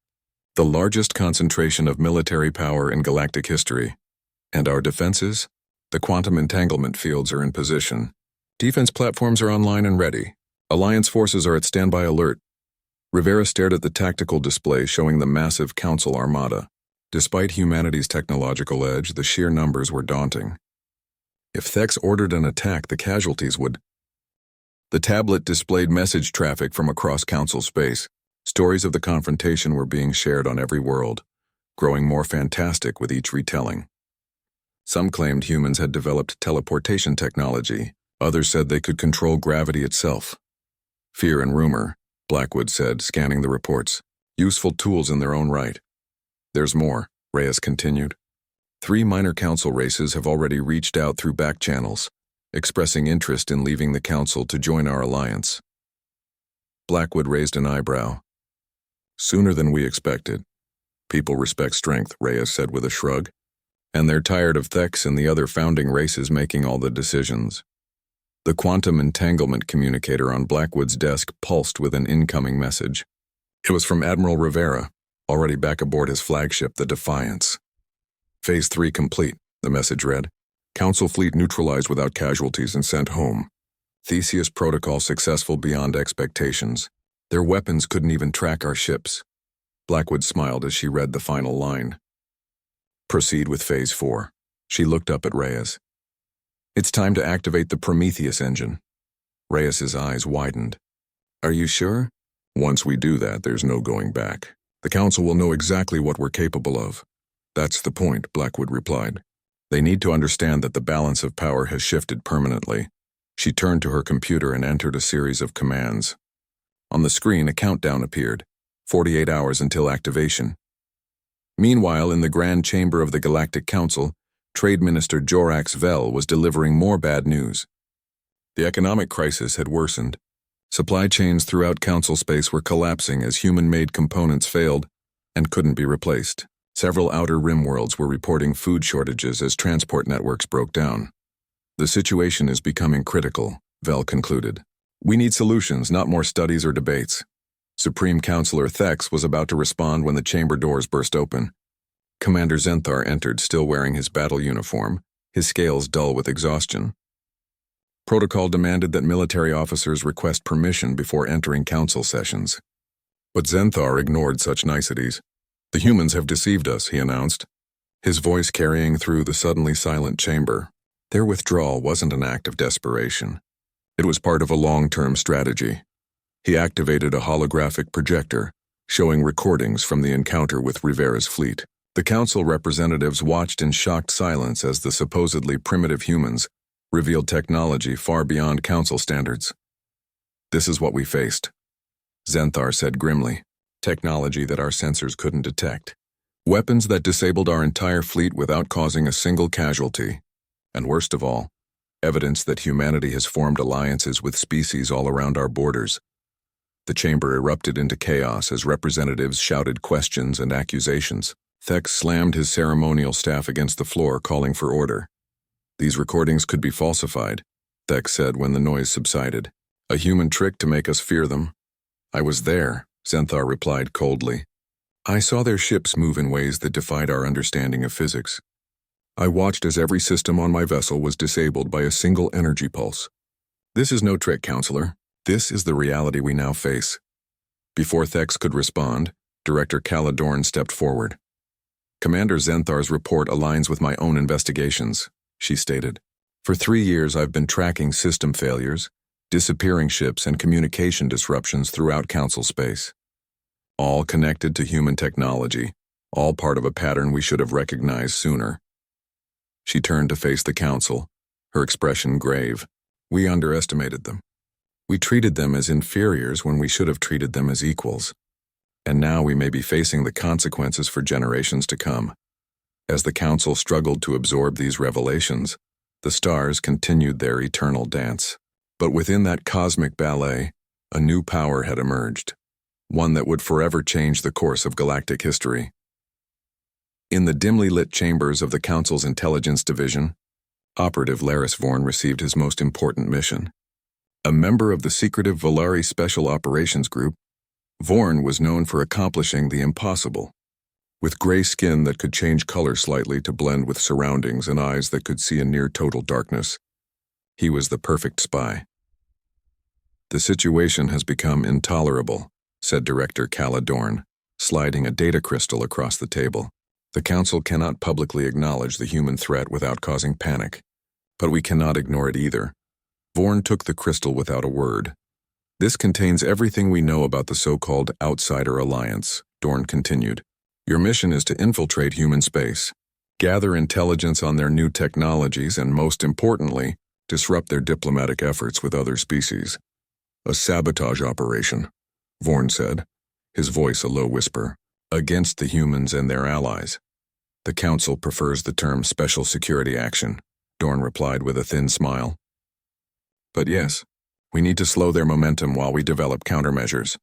The largest concentration of military power in galactic history. And our defenses? The quantum entanglement fields are in position. Defense platforms are online and ready. Alliance forces are at standby alert." Rivera stared at the tactical display showing the massive Council armada. Despite humanity's technological edge, the sheer numbers were daunting. If Thex ordered an attack, the casualties would... The tablet displayed message traffic from across Council space. Stories of the confrontation were being shared on every world, growing more fantastic with each retelling. Some claimed humans had developed teleportation technology. Others said they could control gravity itself. "Fear and rumor," Blackwood said, scanning the reports. "Useful tools in their own right." "There's more," Reyes continued. 3 minor Council races have already reached out through back channels, expressing interest in leaving the Council to join our alliance. Blackwood raised an eyebrow. "Sooner than we expected. People respect strength," Reyes said with a shrug. "And they're tired of Thex and the other founding races making all the decisions." The quantum entanglement communicator on Blackwood's desk pulsed with an incoming message. It was from Admiral Rivera, already back aboard his flagship, the Defiance. "Phase 3 complete," the message read. "Council fleet neutralized without casualties and sent home. Theseus protocol successful beyond expectations. Their weapons couldn't even track our ships." Blackwood smiled as she read the final line. "Proceed with Phase 4. She looked up at Reyes. "It's time to activate the Prometheus engine." Reyes's eyes widened. "Are you sure?" "Once we do that, there's no going back. The Council will know exactly what we're capable of." "That's the point," Blackwood replied. "They need to understand that the balance of power has shifted permanently." She turned to her computer and entered a series of commands. On the screen, a countdown appeared. 48 hours until activation. Meanwhile, in the Grand Chamber of the Galactic Council, Trade Minister Jorax Vell was delivering more bad news. The economic crisis had worsened. Supply chains throughout Council space were collapsing as human-made components failed and couldn't be replaced. Several outer rim worlds were reporting food shortages as transport networks broke down. "The situation is becoming critical," Vell concluded. "We need solutions, not more studies or debates." Supreme Counselor Thex was about to respond when the chamber doors burst open. Commander Zenthar entered, still wearing his battle uniform, his scales dull with exhaustion. Protocol demanded that military officers request permission before entering Council sessions. But Zenthar ignored such niceties. "The humans have deceived us," he announced, his voice carrying through the suddenly silent chamber. Their withdrawal wasn't an act of desperation. It was part of a long-term strategy. He activated a holographic projector, showing recordings from the encounter with Rivera's fleet. The Council representatives watched in shocked silence as the supposedly primitive humans revealed technology far beyond Council standards. "This is what we faced," Zenthar said grimly. "Technology that our sensors couldn't detect. Weapons that disabled our entire fleet without causing a single casualty. And worst of all, evidence that humanity has formed alliances with species all around our borders." The chamber erupted into chaos as representatives shouted questions and accusations. Thex slammed his ceremonial staff against the floor, calling for order. "These recordings could be falsified," Thex said when the noise subsided. "A human trick to make us fear them." "I was there," Zenthar replied coldly. "I saw their ships move in ways that defied our understanding of physics. I watched as every system on my vessel was disabled by a single energy pulse. This is no trick, Counselor. This is the reality we now face." Before Thex could respond, Director Caladorn stepped forward. "Commander Zenthar's report aligns with my own investigations," she stated. "For 3 years I've been tracking system failures, disappearing ships, and communication disruptions throughout Council space. All connected to human technology, all part of a pattern we should have recognized sooner. She turned to face the council, her expression grave. We underestimated them. We treated them as inferiors when we should have treated them as equals. And now we may be facing the consequences for generations to come. As the council struggled to absorb these revelations, the stars continued their eternal dance. But within that cosmic ballet, a new power had emerged, one that would forever change the course of galactic history. In the dimly lit chambers of the Council's Intelligence Division, Operative Laris Vorn received his most important mission. A member of the secretive Volari Special Operations Group, Vorn was known for accomplishing the impossible. With gray skin that could change color slightly to blend with surroundings and eyes that could see in near-total darkness, he was the perfect spy. "The situation has become intolerable," said Director Calla Dorn, sliding a data crystal across the table. "The Council cannot publicly acknowledge the human threat without causing panic, but we cannot ignore it either." Vorn took the crystal without a word. "This contains everything we know about the so-called Outsider Alliance," Dorn continued. "Your mission is to infiltrate human space, gather intelligence on their new technologies, and most importantly, disrupt their diplomatic efforts with other species." "A sabotage operation," Vorn said, his voice a low whisper, "against the humans and their allies." "The Council prefers the term special security action," Dorn replied with a thin smile. "But yes, we need to slow their momentum while we develop countermeasures."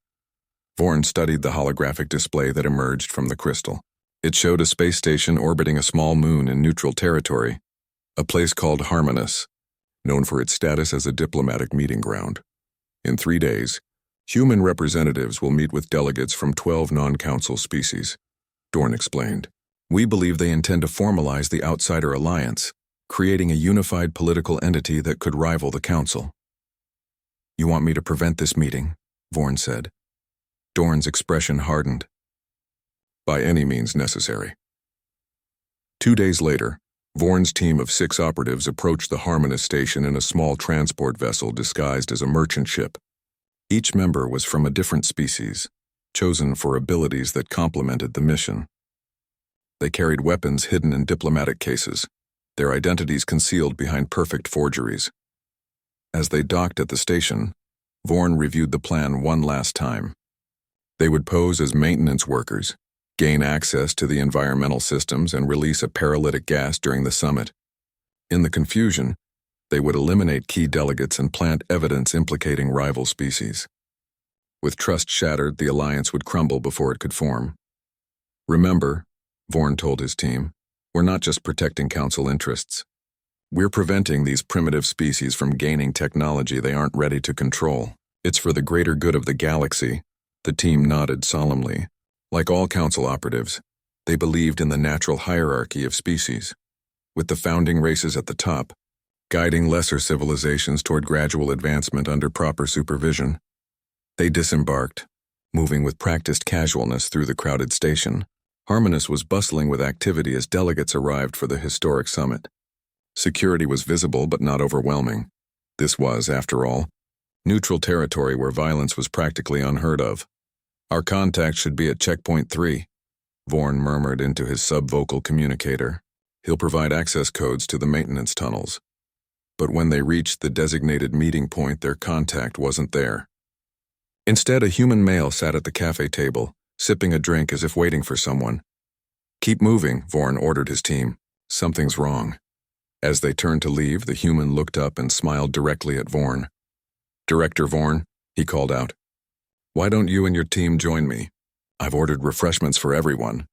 Vorn studied the holographic display that emerged from the crystal. It showed a space station orbiting a small moon in neutral territory, a place called Harmonious, known for its status as a diplomatic meeting ground. "In 3 days, human representatives will meet with delegates from 12 non-council species," Dorn explained. "We believe they intend to formalize the Outsider Alliance, creating a unified political entity that could rival the Council." "You want me to prevent this meeting?" Vorn said. Dorn's expression hardened. "By any means necessary." 2 days later, Vorn's team of 6 operatives approached the Harmonious station in a small transport vessel disguised as a merchant ship. Each member was from a different species, chosen for abilities that complemented the mission. They carried weapons hidden in diplomatic cases, their identities concealed behind perfect forgeries. As they docked at the station, Vorn reviewed the plan one last time. They would pose as maintenance workers, gain access to the environmental systems, and release a paralytic gas during the summit. In the confusion, they would eliminate key delegates and plant evidence implicating rival species. With trust shattered, the alliance would crumble before it could form. "Remember," Vorn told his team, "we're not just protecting Council interests. We're preventing these primitive species from gaining technology they aren't ready to control. It's for the greater good of the galaxy." The team nodded solemnly. Like all Council operatives, they believed in the natural hierarchy of species, with the founding races at the top, guiding lesser civilizations toward gradual advancement under proper supervision. They disembarked, moving with practiced casualness through the crowded station. Harmonious was bustling with activity as delegates arrived for the historic summit. Security was visible but not overwhelming. This was, after all, neutral territory where violence was practically unheard of. "Our contact should be at Checkpoint 3, Vorn murmured into his subvocal communicator. "He'll provide access codes to the maintenance tunnels." But when they reached the designated meeting point, their contact wasn't there. Instead, a human male sat at the cafe table, sipping a drink as if waiting for someone. "Keep moving," Vorn ordered his team. "Something's wrong." As they turned to leave, the human looked up and smiled directly at Vorn. "Director Vorn," he called out, "why don't you and your team join me? I've ordered refreshments for everyone."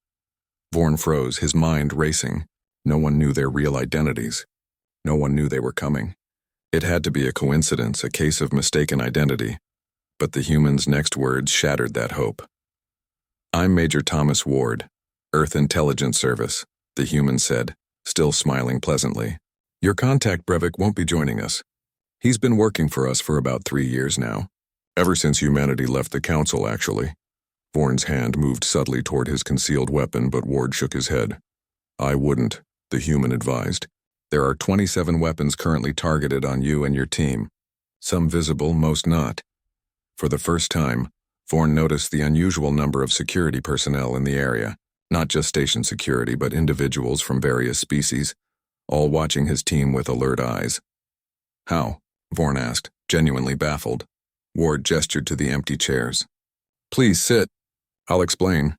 Vorn froze, his mind racing. No one knew their real identities. No one knew they were coming. It had to be a coincidence, a case of mistaken identity. But the human's next words shattered that hope. "I'm Major Thomas Ward, Earth Intelligence Service," the human said, still smiling pleasantly. "Your contact Brevik won't be joining us. He's been working for us for about 3 years now. Ever since humanity left the Council, actually." Vorn's hand moved subtly toward his concealed weapon, but Ward shook his head. "I wouldn't," the human advised. "There are 27 weapons currently targeted on you and your team. Some visible, most not." For the first time, Vorn noticed the unusual number of security personnel in the area. Not just station security, but individuals from various species, all watching his team with alert eyes. How? Vorn asked, genuinely baffled. Ward gestured to the empty chairs. Please sit. I'll explain.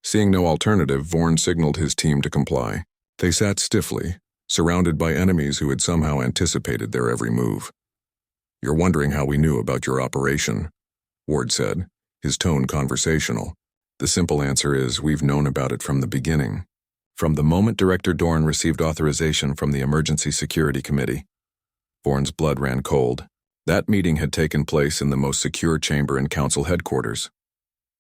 Seeing no alternative, Vorn signaled his team to comply. They sat stiffly, surrounded by enemies who had somehow anticipated their every move. You're wondering how we knew about your operation, Ward said, his tone conversational. The simple answer is we've known about it from the beginning. From the moment Director Dorn received authorization from the Emergency Security Committee. Vorn's blood ran cold. That meeting had taken place in the most secure chamber in Council headquarters.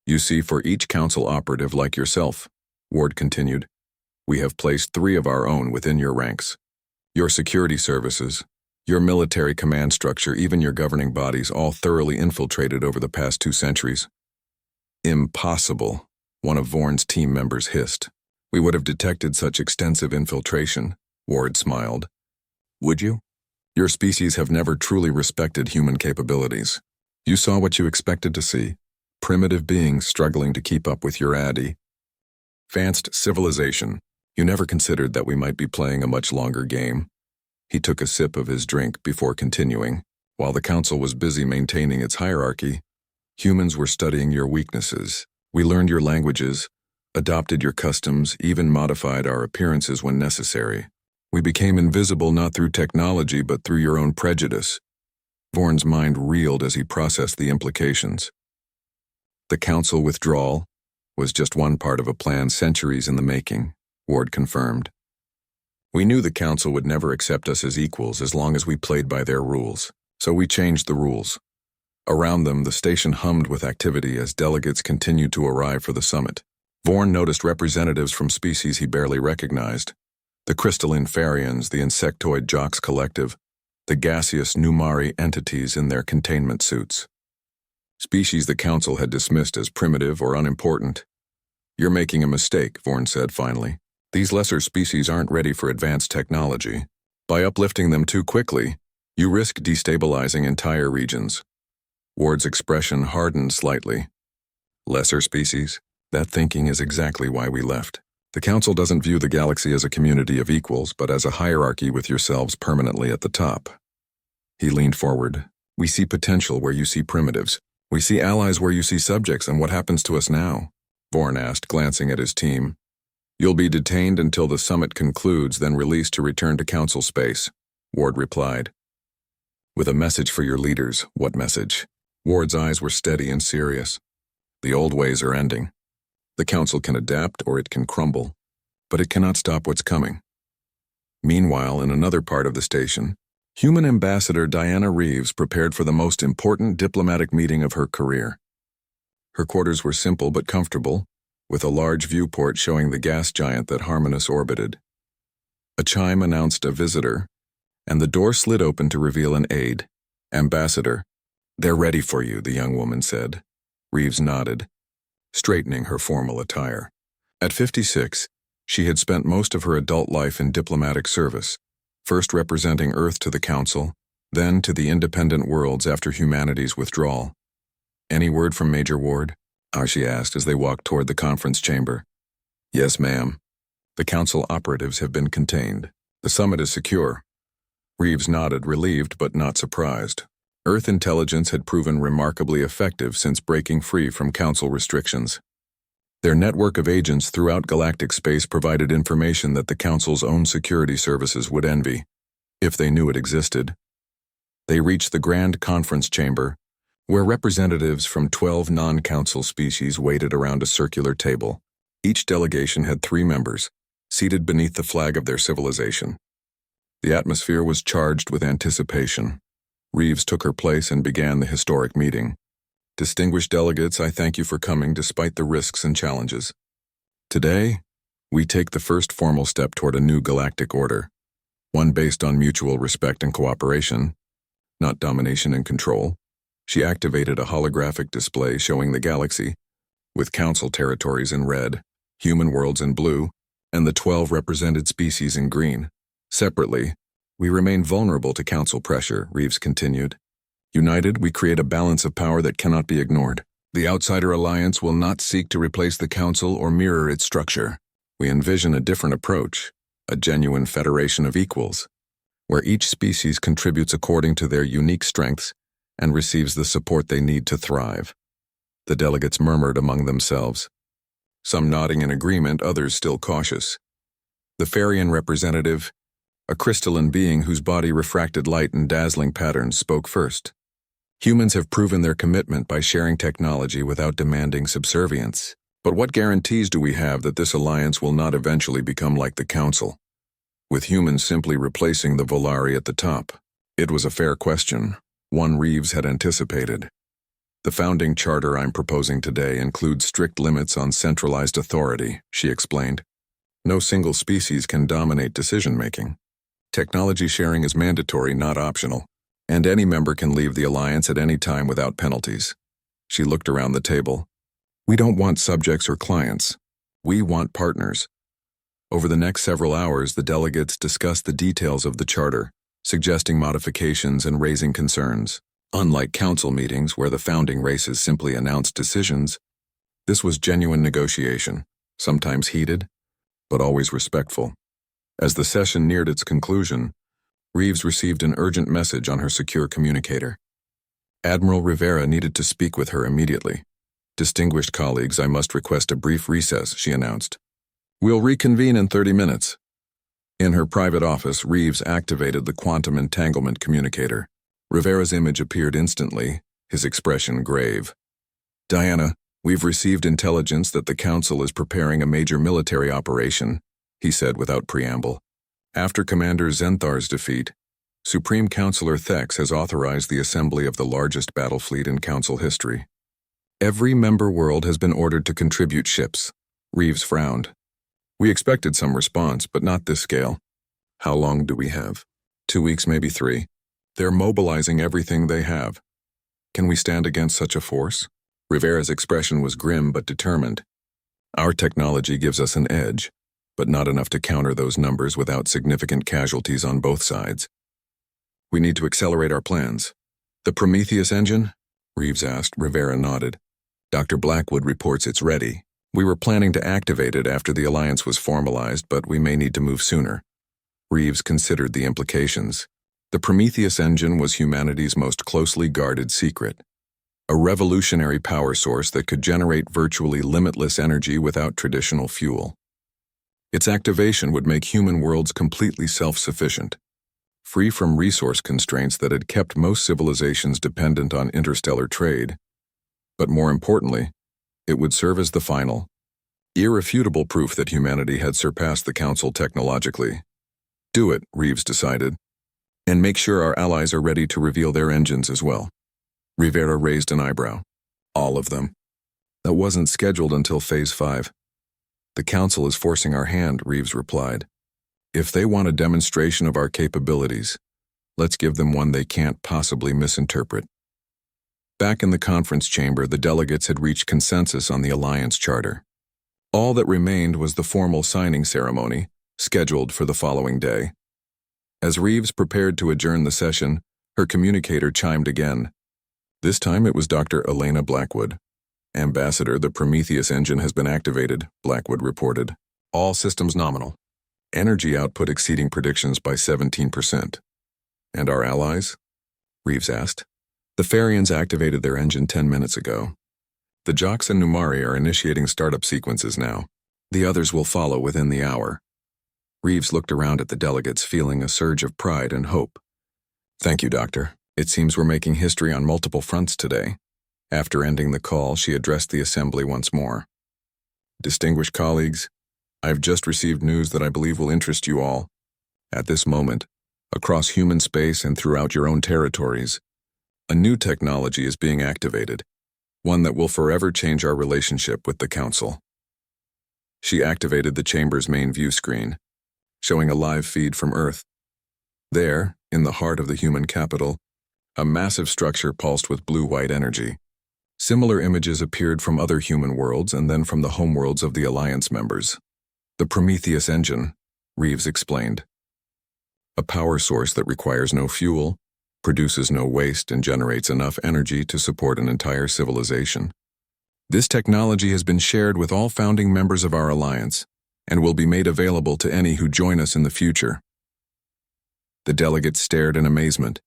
You see, for each Council operative like yourself, Ward continued, we have placed 3 of our own within your ranks. Your security services, your military command structure, even your governing bodies, all thoroughly infiltrated over the past 2 centuries. Impossible, one of Vorn's team members hissed. We would have detected such extensive infiltration, Ward smiled. Would you? Your species have never truly respected human capabilities. You saw what you expected to see. Primitive beings struggling to keep up with your advanced civilization. You never considered that we might be playing a much longer game. He took a sip of his drink before continuing. While the Council was busy maintaining its hierarchy, humans were studying your weaknesses. We learned your languages, adopted your customs, even modified our appearances when necessary. We became invisible not through technology but through your own prejudice. Vorn's mind reeled as he processed the implications. The Council withdrawal was just one part of a plan centuries in the making, Ward confirmed. We knew the Council would never accept us as equals as long as we played by their rules, so we changed the rules. Around them, the station hummed with activity as delegates continued to arrive for the summit. Vorn noticed representatives from species he barely recognized. The crystalline Farians, the insectoid Jocks Collective, the gaseous Numari entities in their containment suits. Species the Council had dismissed as primitive or unimportant. You're making a mistake, Vorn said finally. These lesser species aren't ready for advanced technology. By uplifting them too quickly, you risk destabilizing entire regions. Ward's expression hardened slightly. Lesser species? That thinking is exactly why we left. The Council doesn't view the galaxy as a community of equals, but as a hierarchy with yourselves permanently at the top. He leaned forward. We see potential where you see primitives. We see allies where you see subjects, and what happens to us now? Vorn asked, glancing at his team. You'll be detained until the summit concludes, then released to return to Council space, Ward replied. With a message for your leaders. What message? Ward's eyes were steady and serious. The old ways are ending. The Council can adapt or it can crumble, but it cannot stop what's coming. Meanwhile, in another part of the station, Human Ambassador Diana Reeves prepared for the most important diplomatic meeting of her career. Her quarters were simple but comfortable, with a large viewport showing the gas giant that Harmonious orbited. A chime announced a visitor, and the door slid open to reveal an aide. Ambassador. They're ready for you, the young woman said. Reeves nodded, straightening her formal attire. At 56, she had spent most of her adult life in diplomatic service, first representing Earth to the Council, then to the independent worlds after humanity's withdrawal. Any word from Major Ward? She asked as they walked toward the conference chamber. Yes, ma'am. The Council operatives have been contained. The summit is secure. Reeves nodded, relieved but not surprised. Earth intelligence had proven remarkably effective since breaking free from Council restrictions. Their network of agents throughout galactic space provided information that the Council's own security services would envy, if they knew it existed. They reached the Grand Conference Chamber, where representatives from 12 non-Council species waited around a circular table. Each delegation had 3 members, seated beneath the flag of their civilization. The atmosphere was charged with anticipation. Reeves took her place and began the historic meeting. Distinguished delegates, I thank you for coming despite the risks and challenges. Today, we take the first formal step toward a new galactic order, one based on mutual respect and cooperation, not domination and control. She activated a holographic display showing the galaxy, with Council territories in red, human worlds in blue, and the 12 represented species in green. Separately, we remain vulnerable to Council pressure, Reeves continued. United, we create a balance of power that cannot be ignored. The Outsider Alliance will not seek to replace the Council or mirror its structure. We envision a different approach, a genuine federation of equals, where each species contributes according to their unique strengths and receives the support they need to thrive. The delegates murmured among themselves, some nodding in agreement, others still cautious. The Farian representative, a crystalline being whose body refracted light in dazzling patterns, spoke first. Humans have proven their commitment by sharing technology without demanding subservience. But what guarantees do we have that this alliance will not eventually become like the Council, with humans simply replacing the Volari at the top? It was a fair question, one Reeves had anticipated. The founding charter I'm proposing today includes strict limits on centralized authority, she explained. No single species can dominate decision-making. Technology sharing is mandatory, not optional, and any member can leave the alliance at any time without penalties. She looked around the table. We don't want subjects or clients. We want partners. Over the next several hours, the delegates discussed the details of the charter, suggesting modifications and raising concerns. Unlike council meetings where the founding races simply announced decisions, this was genuine negotiation, sometimes heated, but always respectful. As the session neared its conclusion, Reeves received an urgent message on her secure communicator. Admiral Rivera needed to speak with her immediately. Distinguished colleagues, I must request a brief recess, she announced. We'll reconvene in 30 minutes. In her private office, Reeves activated the quantum entanglement communicator. Rivera's image appeared instantly, his expression grave. Diana, we've received intelligence that the Council is preparing a major military operation, he said without preamble. After Commander Zenthar's defeat, Supreme Counselor Thex has authorized the assembly of the largest battle fleet in Council history. Every member world has been ordered to contribute ships. Reeves frowned. We expected some response, but not this scale. How long do we have? 2 weeks, maybe 3. They're mobilizing everything they have. Can we stand against such a force? Rivera's expression was grim but determined. Our technology gives us an edge, but not enough to counter those numbers without significant casualties on both sides. We need to accelerate our plans. The Prometheus engine? Reeves asked. Rivera nodded. Dr. Blackwood reports it's ready. We were planning to activate it after the alliance was formalized, but we may need to move sooner. Reeves considered the implications. The Prometheus engine was humanity's most closely guarded secret. A revolutionary power source that could generate virtually limitless energy without traditional fuel. Its activation would make human worlds completely self-sufficient, free from resource constraints that had kept most civilizations dependent on interstellar trade. But more importantly, it would serve as the final, irrefutable proof that humanity had surpassed the Council technologically. Do it, Reeves decided, and make sure our allies are ready to reveal their engines as well. Rivera raised an eyebrow. All of them. That wasn't scheduled until Phase 5. The Council is forcing our hand, Reeves replied. If they want a demonstration of our capabilities, let's give them one they can't possibly misinterpret. Back in the conference chamber, the delegates had reached consensus on the Alliance Charter. All that remained was the formal signing ceremony, scheduled for the following day. As Reeves prepared to adjourn the session, her communicator chimed again. This time it was Dr. Elena Blackwood. Ambassador, the Prometheus engine has been activated, Blackwood reported. All systems nominal. Energy output exceeding predictions by 17%. And our allies? Reeves asked. The Farians activated their engine 10 minutes ago. The Jox and Numari are initiating startup sequences now. The others will follow within the hour. Reeves looked around at the delegates, feeling a surge of pride and hope. Thank you, Doctor. It seems we're making history on multiple fronts today. After ending the call, she addressed the assembly once more. Distinguished colleagues, I've just received news that I believe will interest you all. At this moment, across human space and throughout your own territories, a new technology is being activated, one that will forever change our relationship with the Council. She activated the chamber's main view screen, showing a live feed from Earth. There, in the heart of the human capital, a massive structure pulsed with blue-white energy. Similar images appeared from other human worlds and then from the homeworlds of the Alliance members. The Prometheus engine, Reeves explained. A power source that requires no fuel, produces no waste, and generates enough energy to support an entire civilization. This technology has been shared with all founding members of our alliance and will be made available to any who join us in the future." The delegates stared in amazement.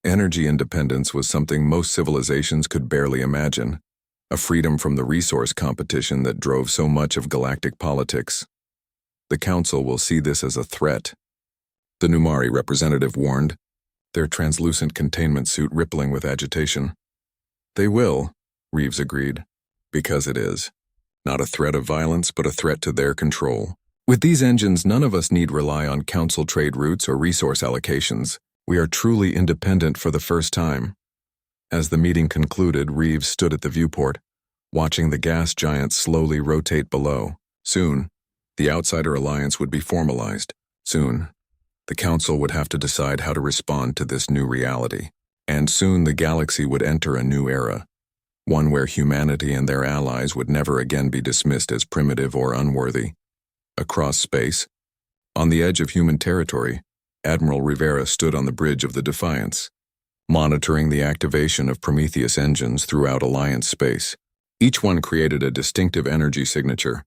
Energy independence was something most civilizations could barely imagine, a freedom from the resource competition that drove so much of galactic politics. "The Council will see this as a threat," the Numari representative warned, their translucent containment suit rippling with agitation. "They will," Reeves agreed, "because it is. Not a threat of violence, but a threat to their control. With these engines, none of us need rely on Council trade routes or resource allocations. We are truly independent for the first time." As the meeting concluded, Reeves stood at the viewport, watching the gas giant slowly rotate below. Soon, the Outsider Alliance would be formalized. Soon, the Council would have to decide how to respond to this new reality. And soon the galaxy would enter a new era, one where humanity and their allies would never again be dismissed as primitive or unworthy. Across space, on the edge of human territory, Admiral Rivera stood on the bridge of the Defiance, monitoring the activation of Prometheus engines throughout Alliance space. Each one created a distinctive energy signature,